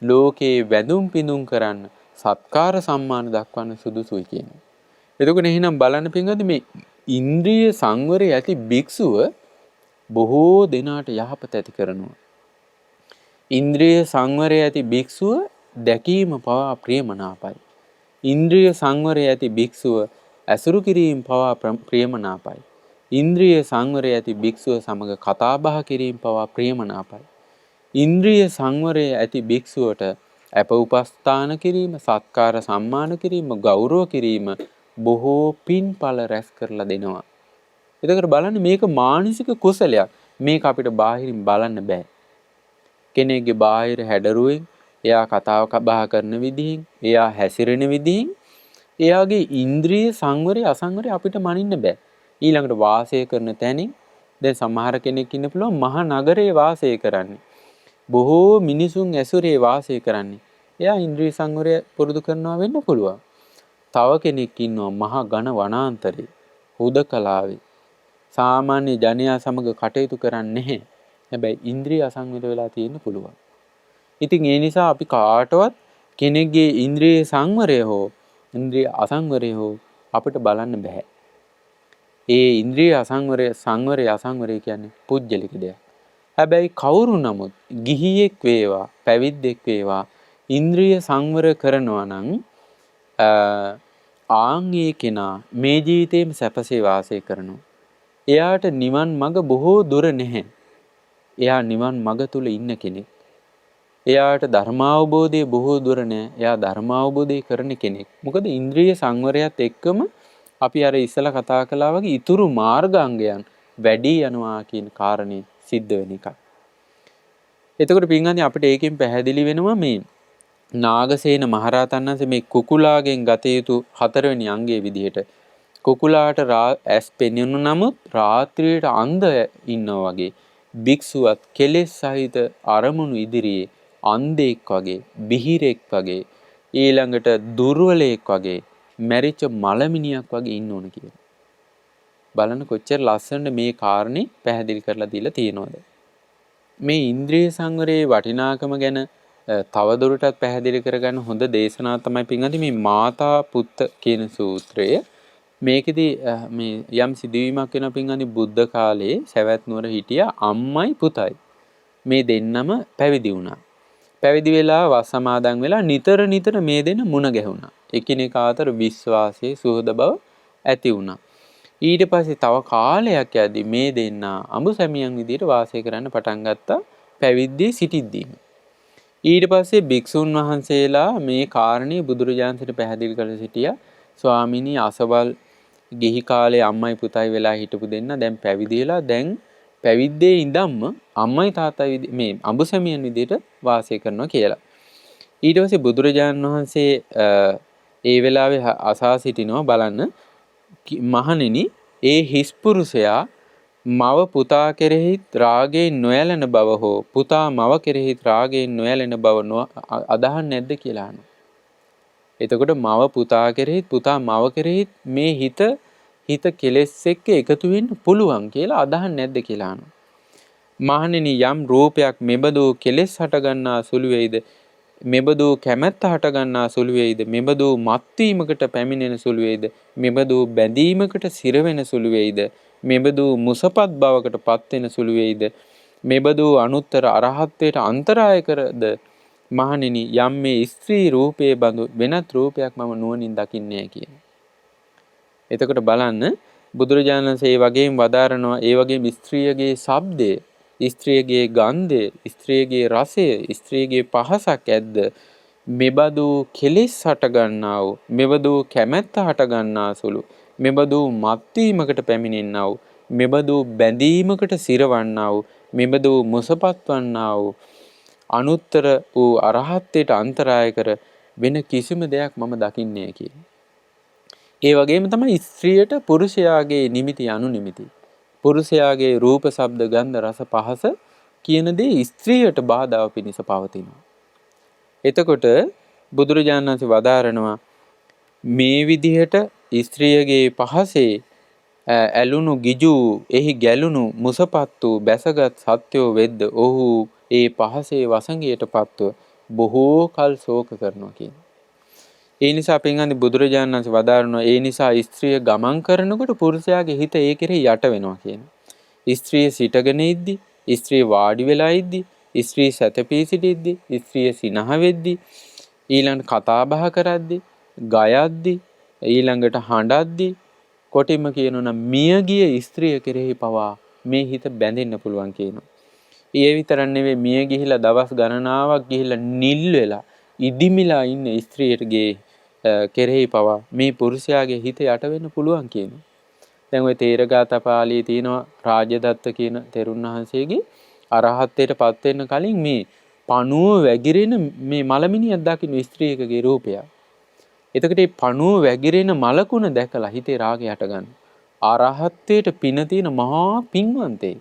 ලෝකේ වැඳුම් පිඳුම් කරන්න, සත්කාර සම්මාන දක්වන්න සුදුසුයි කියනවා. එතකොට එහෙනම් බලන්න පින්වත්නි මේ ඉන්ද්‍රිය සංවරය ඇති භික්ෂුව බොහෝ දෙනාට යහපත ඇති කරනවා. ඉන්ද්‍රිය සංවරය ඇති භික්ෂුව දැකීම පවා ප්‍රියමනාපයි. ඉන්ද්‍රිය සංවරය ඇති භික්ෂුව ඇසුරු කිරීම පවා ප්‍රියමනාපයි. ඉන්ද්‍රිය සංවරය ඇති භික්ෂුව සමග කතා බහ කිරීම පවා ප්‍රියමනාපයි. ඉන්ද්‍රිය සංවරය ඇති භික්ෂුවට අප උපස්ථාන කිරීම, සත්කාර සම්මාන කිරීම, ගෞරව කිරීම බොහෝ පින්ඵල රැස් කරලා දෙනවා. එතකොට බලන්න මේක මානසික කුසලයක්. මේක අපිට බාහිරින් බලන්න බෑ. කෙනෙක්ගේ බාහිර හැඩරුවෙන්, එයා කතාව බහ කරන විදිහින්, එයා හැසිරෙන විදිහින්, එයාගේ ඉන්ද්‍රිය සංවරය අසංවරය අපිට මනින්න බෑ. ඊළඟට වාසය කරන තැනින් දැන් සමහර කෙනෙක් ඉන්න පුළුවන් මහා නගරේ වාසය කරන්නේ. බොහෝ මිනිසුන් ඇසුරේ වාසය කරන්නේ. එයා ඉන්ද්‍රිය සංවරය පුරුදු කරනවා වෙන්න පුළුවන්. තව කෙනෙක් ඉන්නවා මහා ඝන වනාන්තරේ, හුදකලාවේ. සාමාන්‍ය ජනයා සමග කටයුතු කරන්නේ නැහැ. හැබැයි ඉන්ද්‍රිය අසංවර වෙලා තියෙන්න පුළුවන්. ඉතින් ඒ නිසා අපි කාටවත් කෙනෙක්ගේ ඉන්ද්‍රිය සංවරය හෝ ඉන්ද්‍රිය අසංවරය හෝ අපිට බලන්න බෑ. ඒ ඉන්ද්‍රිය සංවරය අසංවරය කියන්නේ පුජ්‍යලික දෙයක්. හැබැයි කවුරු නමුත් ගිහියෙක් වේවා, පැවිද්දෙක් වේවා ඉන්ද්‍රිය සංවර කරනවා නම් ඒ කෙනා මේ ජීවිතේම සැපසේ වාසය කරනවා. එයාට නිවන් මඟ බොහෝ දුර නැහැ. එයා නිවන් මඟ තුල ඉන්න කෙනෙක්. එයාට ධර්මාවබෝධය බොහෝ දුර නැහැ. එයා ධර්මාවබෝධය කරන කෙනෙක්. මොකද ඉන්ද්‍රිය සංවරයත් එක්කම අපි අර ඉස්සලා කතා කළා වගේ ඊතුරු මාර්ගාංගයන් වැඩි යනවා කියන කාරණේ සිද්ධ වෙන එක. එතකොට පින්වත්නි අපිට ඒකෙන් පැහැදිලි වෙනවා මේ නාගසේන මහරහතන් වහන්සේ මේ කුකුලාගෙන් ගත යුතු 4 වෙනි අංගයේ විදිහට කුකුලාට ඇස් පෙනෙනු නමුත් රාත්‍රියට අන්ධ ඉන්නවා වගේ භික්ෂුවත් කෙලෙස් සහිත අරමුණු ඉදිරියේ අන්ධෙක් වගේ බිහිරෙක් වගේ ඊළඟට දුර්වලයෙක් වගේ මැරිච්ච මලමිනියක් වගේ ඉන්න ඕන කියලා. බලන්න කොච්චර ලස්සනට මේ කාරණේ පැහැදිලි කරලා දීලා තියෙනවද. මේ ඉන්ද්‍රිය සංවරයේ වටිනාකම ගැන තවදුරටත් පැහැදිලි කරගන්න හොඳ දේශනාවක් තමයි පින්වත්නි මේ මාතා පුත්ත කියන සූත්‍රය. මේකෙදි මේ යම් සිදුවීමක් වෙන පින්වත්නි බුද්ධ කාලේ සවැත් නුවර හිටියා අම්මයි පුතයි. මේ දෙන්නම පැවිදි වුණා. පැවිදි වෙලා වස් සමාදන් වෙලා නිතර මේ දෙන්න මුණ ගැහුණා. එකිනෙකා අතර විශ්වාසයේ සුහද බව ඇති වුණා. ඊට පස්සේ තව කාලයක් යද්දී මේ දෙන්නා අඹ සැමියන් විදිහට වාසය කරන්න පටන් ගත්තා පැවිද්දේ සිටිද්දීම. ඊට පස්සේ භික්ෂුන් වහන්සේලා මේ කාරණේ බුදුරජාණන්සේට පැහැදිලි කරලා සිටියා. ස්වාමීනි අසවල් ගිහි කාලේ අම්මයි පුතයි වෙලා හිටපු දෙන්න දැන් පැවිදි වෙලා දැන් පැවිද්දේ ඉඳන්ම අම්මයි තාත්තයි මේ අඹ සැමියන් විදිහට වාසය කරනවා කියලා. ඊට පස්සේ බුදුරජාණන් වහන්සේ ඒ වෙලාවේ අසා සිටිනවා බලන්න මහණෙනි ඒ හිස් පුරුෂයා මව පුතා කෙරෙහි රාගයෙන් නොයැලෙන බව හෝ පුතා මව කෙරෙහි රාගයෙන් නොයැලෙන බව අදහන් නැද්ද කියලා අහනවා. එතකොට මව පුතා කෙරෙහි පුතා මව කෙරෙහි මේ හිත කෙලෙස් එක්ක එකතු වෙන්න පුළුවන් කියලා අදහන් නැද්ද කියලා අහනවා. මහණෙනි යම් රූපයක් මෙබඳු කෙලෙස් හටගන්නා සුළු වේද මෙබඳු කැමැත්ත හටගන්නා සුළු වේද මෙබඳු මත්වීමකට පැමිණෙන සුළු වේද මෙබඳු බැඳීමකට සිර වෙන සුළු වේද මෙබඳු මුසපත් බවකට පත් වෙන සුළු වේද මෙබඳු අනුත්තර අරහත්ත්වයට අන්තරාය කරද මහණෙනි යම් මේ ස්ත්‍රී රූපයේ බඳු වෙනත් රූපයක් මම නුවණින් දකින්නේ කියන. එතකොට බලන්න බුදුරජාණන් වහන්සේ ඒ වගේම වදාරනවා ඒ වගේම ස්ත්‍රියගේ ශබ්දය ස්ත්‍රියගේ ගන්ධය ස්ත්‍රියගේ රසය ස්ත්‍රියගේ පහසක් ඇද්ද මෙබඳු කෙලෙස් හටගන්නා වූ මෙබඳු කැමැත්ත හටගන්නා සුළු මෙබඳු මත්වීමකට පැමිණෙන්නා වූ මෙබඳු බැඳීමකට සිරවන්නා වූ මෙබඳු මුසපත් වන්නා වූ අනුත්තර වූ අරහත්ත්වයට අන්තරාය කර වෙන කිසිම දෙයක් මම දකින්නේ කියලා. ඒ වගේම තමයි ස්ත්‍රියට පුරුෂයාගේ නිමිති අනුනිමිති. පුරුෂයාගේ රූප, ශබ්ද, ගන්ධ, රස, පහස කියන දේ ස්ත්‍රියට බාධාව පිණිස පවතිනවා. එතකොට බුදුරජාණන් වහන්සේ වදාරනවා මේ විදිහට ස්ත්‍රියගේ පහසේ ඇලුණු ගිජු එහි ගැලුණු මුසපත් වූ බැසගත් සත්‍යෝ වෙද්ද ඔහු ඒ පහසේ වසඟයටපත්ව බොහෝ කල් ශෝක කරනවා කියන. ඒ නිසා පින්වත්නි බුදුරජාණන් වහන්සේ වදාරනවා ඒ නිසා ස්ත්‍රිය ගමන් කරනකොට පුරුෂයාගේ හිත ඒ කෙරෙහි යට වෙනවා කියන. ස්ත්‍රිය සිටගෙන ඉද්දි, ස්ත්‍රිය වාඩි වෙලා ඉද්දි, ස්ත්‍රිය සැතපී සිටිද්දි, ස්ත්‍රිය සිනහ වෙද්දි, ඊළඟට කතා බහ කරද්දි, ගයද්දි, ඊළඟට හඬද්දි කොටින්ම කියනවා නම් මියගිය ස්ත්‍රිය කෙරෙහි පවා මේ හිත බැඳෙන්න පුළුවන් කියනවා. ඒ විතරක් නෙවෙයි මිය ගිහිලා දවස් ගණනාවක් ගිහිලා නිල් වෙලා ඉදිමිලා ඉන්න ස්ත්‍රියටගේ කෙරෙහි පවා මේ පුරුෂයාගේ හිත යට වෙන්න පුළුවන් කියනවා. දැන් ওই තේරගාථා පාළියේ තියෙනවා රාජදත්ත කියන තෙරුන් වහන්සේගේ අරහත්ත්වයට පත් වෙන්න කලින් මේ පණුව වැగిරෙන මේ මලමිනියක් දකින්න ස්ත්‍රියකගේ රූපය. එතකොට මේ පණුව වැగిරෙන මලකුණ දැකලා හිතේ රාගය හටගන්න. අරහත්ත්වයට පින තියෙන මහා පින්වන්තේ.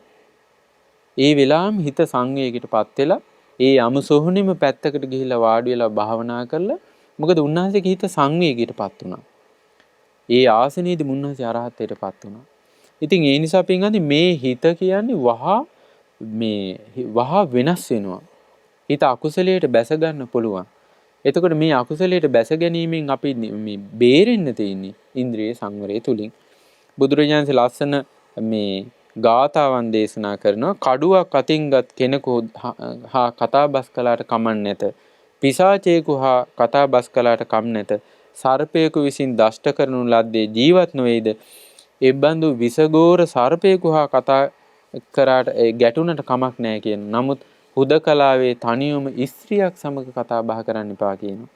ඒ වෙලාවෙම හිත සංවේගයකටපත් වෙලා ඒ අමුසොහොනෙම පැත්තකට ගිහිල්ලා වාඩි වෙලා භාවනා කරලා මොකද උන්වහන්සේගේ හිත සංවේගයකටපත් වුණා. ඒ ආසනයේදී මුන්නහසේ අරහත්ත්වයටපත් වුණා. ඉතින් ඒ නිසා පින්වත්නි මේ හිත කියන්නේ වහා වෙනස් වෙනවා. හිත අකුසලයට බැස ගන්න පුළුවන්. එතකොට මේ අකුසලයට බැස ගැනීමෙන් අපි මේ බේරෙන්න තියෙන්නේ ඉන්ද්‍රිය සංවරය තුලින්. බුදුරජාණන්සේ ලස්සන මේ ගාථාවන් දේශනා කරනවා කඩුවක් අතින්ගත් කෙනෙකු හා කතා බස් කළාට කමක් නැත. පිසාචයෙකු හා කතා බස් කළාට කම් නැත. සර්පයෙකු විසින් දෂ්ට කරනු ලද්දේ ජීවත් නොවේද? එබඳු විසගෝර සර්පයෙකු හා කතා කරාට ගැටුණට කමක් නැහැ කියන. නමුත් හුදකලාවේ තනියම ස්ත්‍රියක් සමග කතා බහ කරන්න එපා කියනවා.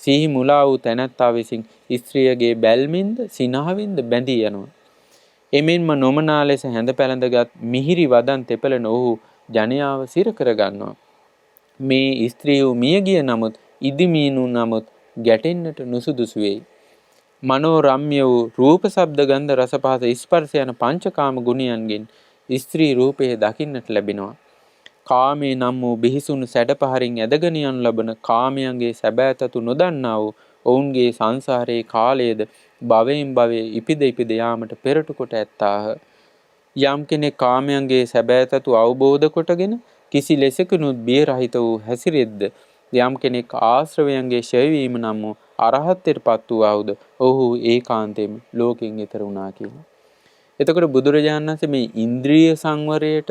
සිහි මුලා වූ තැනැත්තා විසින් ස්ත්‍රියගේ බැල්මින්ද සිනහවින්ද බැඳී යනවා. එමෙන්ම නොමනා ලෙස හැඳ පැළඳගත් මිහිරි වදන් තෙපලන ඔහු ජනයාව සිර කරගන්නවා. මේ ස්ත්‍රියව මිය ගිය නමුත් ඉදිමීනු නමුත් ගැටෙන්නට නුසුදුසු වෙයි. මනෝරම්‍ය වූ රූප ශබ්ද ගන්ධ රස පහස ස්පර්ශ යන පංචකාම ගුණයන්ගෙන් ස්ත්‍රී රූපයේ දකින්නට ලැබෙනවා. කාමයේ නම් වූ බිහිසුණු සැඩපහරින් ඇදගෙන යනු ලබන කාමයන්ගේ සැබෑ තතු නොදන්නා වූ ඔවුන්ගේ සංසාරයේ කාලයේද භවයෙන් භවයේ ඉපිද ඉපිද යාමට පෙරටු කොට ඇත්තාහ. යම් කෙනෙක් කාමයන්ගේ සැබෑ තතු අවබෝධ කොටගෙන කිසි ලෙසකිනුත් බිය රහිත වූ හැසිරෙද්ද යම් කෙනෙක් ආශ්‍රවයන්ගේ ඡය වීම නම් වූ අරහත්ත්වයට පත් වූ ආහුද ඔහු ඒකාන්තයෙන්ම ලෝකයෙන් ඈතර වුණා කියලා. එතකොට බුදුරජාණන් වහන්සේ මේ ඉන්ද්‍රිය සංවරයට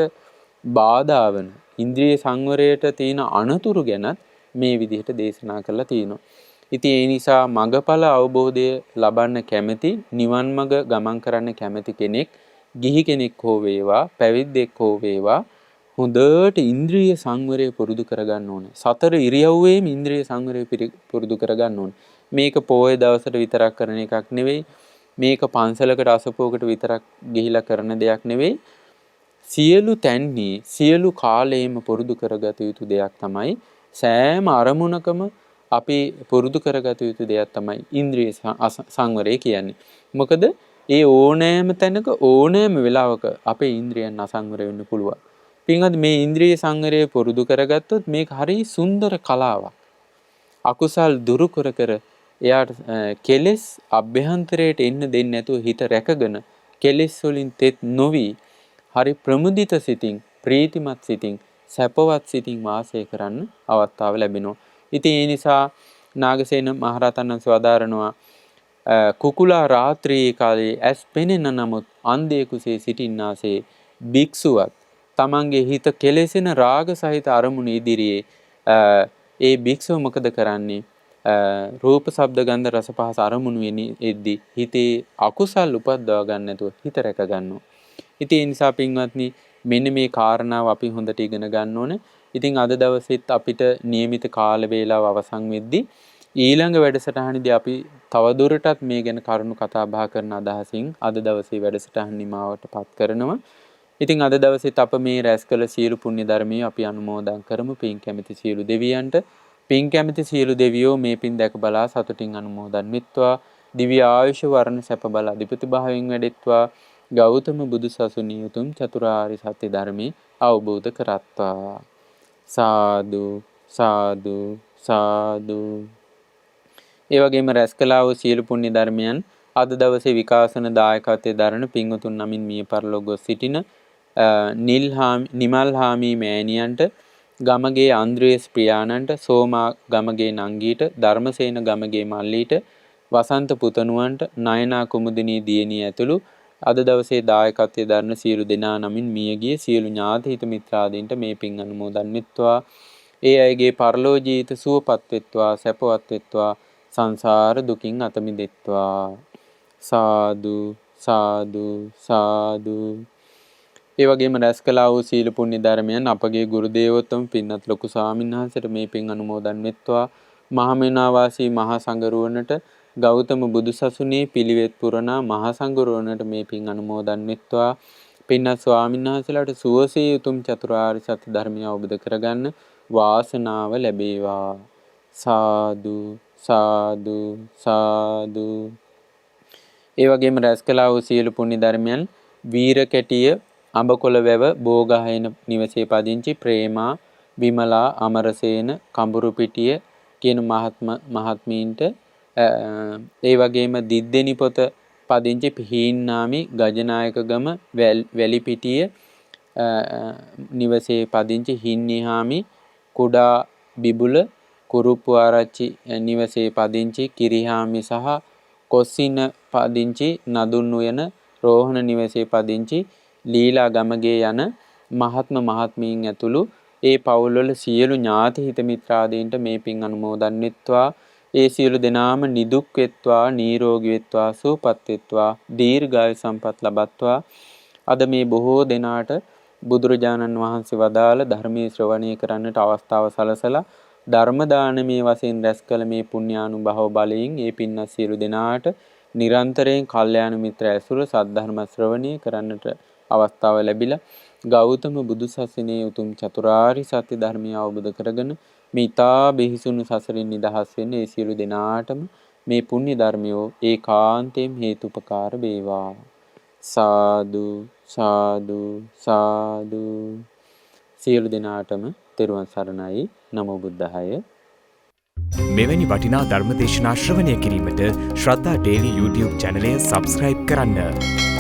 බාධා වන ඉන්ද්‍රිය සංවරයට තියෙන අනතුරු ගැනත් මේ විදිහට දේශනා කරලා තියෙනවා. ඉතින් ඒ නිසා මගඵල අවබෝධය ලබන්න කැමති නිවන් මඟ ගමන් කරන්න කැමති කෙනෙක් ගිහි කෙනෙක් හෝ වේවා පැවිද්දෙක් හෝ වේවා හොඳට ඉන්ද්‍රිය සංවරය පුරුදු කරගන්න ඕනේ. සතර ඉරියව්වේම ඉන්ද්‍රිය සංවරය පුරුදු කරගන්න ඕනේ. මේක පොයේ දවසට විතරක් කරන එකක් නෙවෙයි. මේක පන්සලකට අසපුවකට විතරක් ගිහිලා කරන දෙයක් නෙවෙයි. සියලු තැන්හි සියලු කාලයෙම පුරුදු කරගත යුතු දෙයක් තමයි සෑම අරමුණකම අපි පුරුදු කරගත යුතු දෙයක් තමයි ඉන්ද්‍රිය සංවරය කියන්නේ. මොකද ඒ ඕනෑම තැනක ඕනෑම වෙලාවක අපේ ඉන්ද්‍රියන් අසංවර වෙන්න පුළුවන්. පින්වත් මේ ඉන්ද්‍රිය සංවරය පුරුදු කරගත්තොත් මේක හරි සුන්දර කලාවක්. අකුසල් දුරු කර කර එයාට කෙලෙස් අභ්‍යන්තරයට එන්න දෙන්නේ නැතුව හිත රැකගෙන කෙලෙස් වලින් තෙත් නොවි හරි ප්‍රමුදිත සිතින් ප්‍රීතිමත් සිතින් සැපවත් සිතින් වාසය කරන්න අවස්ථාව ලැබෙනවා. ඉතින් ඒ නිසා නාගසේන මහරහතන් වහන්සේ වදාරනවා කුකුලා රාත්‍රියේ කාලේ ඇස් පෙනෙන නමුත් අන්ධයෙකුසේ සිටින්නාසේ භික්ෂුවත් තමන්ගේ හිත කෙලෙසෙන රාග සහිත අරමුණු ඉදිරියේ ඒ භික්ෂුව මොකද කරන්නේ? රූප ශබ්ද ගන්ධ රස පහස අරමුණු වෙද්දී හිතේ අකුසල් උපද්දව ගන්න නැතුව හිත රැක ගන්නවා. ඉතින් ඒ නිසා පින්වත්නි මෙන්න මේ කාරණාව අපි හොඳට ඉගෙන ගන්න ඕනේ. ඉතින් අද දවසෙත් අපිට નિયમિત කාල වේලාව අවසන් වෙද්දී ඊළඟ වැඩසටහනේදී අපි තවදුරටත් මේ ගැන කරුණු කතා බහ කරන අදහසින් අද දවසේ වැඩසටහන නිමාවටපත් කරනවා. ඉතින් අද දවසෙත් අප මේ රැස් කළ සියලු පුණ්‍ය ධර්මයේ අපි අනුමෝදන් කරමු. පින් කැමැති සියලු දෙවියන්ට පින් කැමැති සියලු දෙවියෝ මේ පින් දැක බලා සතුටින් අනුමෝදන් වෙත්වා. දිව්‍ය ආයුෂ වර්ණ සැප බල අධිපති භාවයෙන් වැඩෙත්වා. ගෞතම බුදු සසුනේ උතුම් චතුරාර්ය සත්‍ය ධර්මයේ අවබෝධ කරත්වා. සාදු සාදු සාදු. ඒ වගේම රැස් කළා වූ සියලු පුණ්‍ය ධර්මයන් අද දවසේ විකාශන දායකත්වයේ දරන පින්වතුන් නමින් මිය පරලොව ගොස් සිටින නිමල් හාමි මෑණියන්ට, ගමගේ අන්ද්‍රේස් ප්‍රියානන්ට, සෝමා ගමගේ නංගීට, ධර්මසේන ගමගේ මල්ලීට, වසන්ත පුතණුවන්ට, නයනා කුමුදිනී දියණිය ඇතුළු අද දවසේ දායකත්වයේ දරන සියලු දෙනා නමින් මියගිය සියලු ඥාති හිත මිත්‍රාදීන්ට මේ පින් අනුමෝදන් වෙත්වා. ඒ අයගේ පරලෝ ජීවිත සුවපත් වෙත්වා, සැපවත් වෙත්වා, සංසාර දුකින් අත මිදෙත්වා. සාදු සාදු සාදු. ඒ වගේම රැස් කළා වූ සීල පුණ්‍ය ධර්මයන් අපගේ ගුරු දේවෝත්තම පින්වත් ලොකු ස්වාමීන් වහන්සේට මේ පින් අනුමෝදන් වෙත්වා. මහමෙවුනා වාසී මහා සංඝරුවනට, ගෞතම බුදුසසුනේ පිළිවෙත් පුරනා මහා සංඝරුවනට මේ පින් අනුමෝදන් වෙත්වා. පින්වත් ස්වාමීන් වහන්සේලාට සුවසේ උතුම් චතුරාර්ය සත්‍ය ධර්මය අවබෝධ කරගන්න වාසනාව ලැබේවා. සාදු සාදු සාදු. ඒ වගේම රැස් කළා වූ සියලු පුණ්‍ය ධර්මයන් වීරකැටිය අඹකොළ වැව බෝගහයන නිවසේ පදිංචි ප්‍රේමා, විමලා, අමරසේන, කඹුරුපිටිය කියන මහත්මීන්ට, ඒ වගේම දිද්දෙනි පොත පදිංචි හීන්නාමි ගජනායකගම වැලිපිටිය නිවසේ පදිංචි හින්නිහාමි, කුඩා බිබුල කුරුප්පු ආරච්චි නිවසේ පදිංචි කිරිහාමි සහ කොස්සින පදිංචි නදුන් උයන රෝහණ නිවසේ පදිංචි ලීලා ගමගේ යන මහත්මීන් ඇතුළු ඒ පවුල්වල සියලු ඥාති හිත මිත්‍රාදීන්ට මේ පින් අනුමෝදන් වෙත්වා. ඒ සියලු දෙනාම නිදුක් වෙත්වා, නිරෝගී වෙත්වා, සුවපත් වෙත්වා, දීර්ඝායු සම්පත් ලබත්වා. අද මේ බොහෝ දෙනාට බුදුරජාණන් වහන්සේ වදාළ ධර්මයේ ශ්‍රවණය කරන්නට අවස්ථාව සලසලා ධර්ම දානමේ වශයෙන් රැස් කළ මේ පුණ්‍යානුභව බලයෙන් ඒ පින්වත් සියලු දෙනාට නිරන්තරයෙන් කල්යාණ මිත්‍ර ඇසුර සද්ධර්ම ශ්‍රවණය කරන්නට අවස්ථාව ලැබිලා ගෞතම බුදු සසුනේ උතුම් චතුරාර්ය සත්‍ය ධර්මය අවබෝධ කරගෙන මේ ඊතා බිහිසුණු සසරින් නිදහස් වෙන්න ඒ සියලු දෙනාටම මේ පුණ්‍ය ධර්මයෝ ඒකාන්තයෙන් හේතුපකාර වේවා. සාදු සාදු සාදු. සියලු දෙනාටම තෙරුවන් සරණයි. නමෝ බුද්ධාය. මෙවැනි වටිනා ධර්මදේශනා ශ්‍රවණය කිරීමට ශ්‍රද්ධා ඩේලි YouTube චැනලය සබස්ක්‍රයිබ් කරන්න.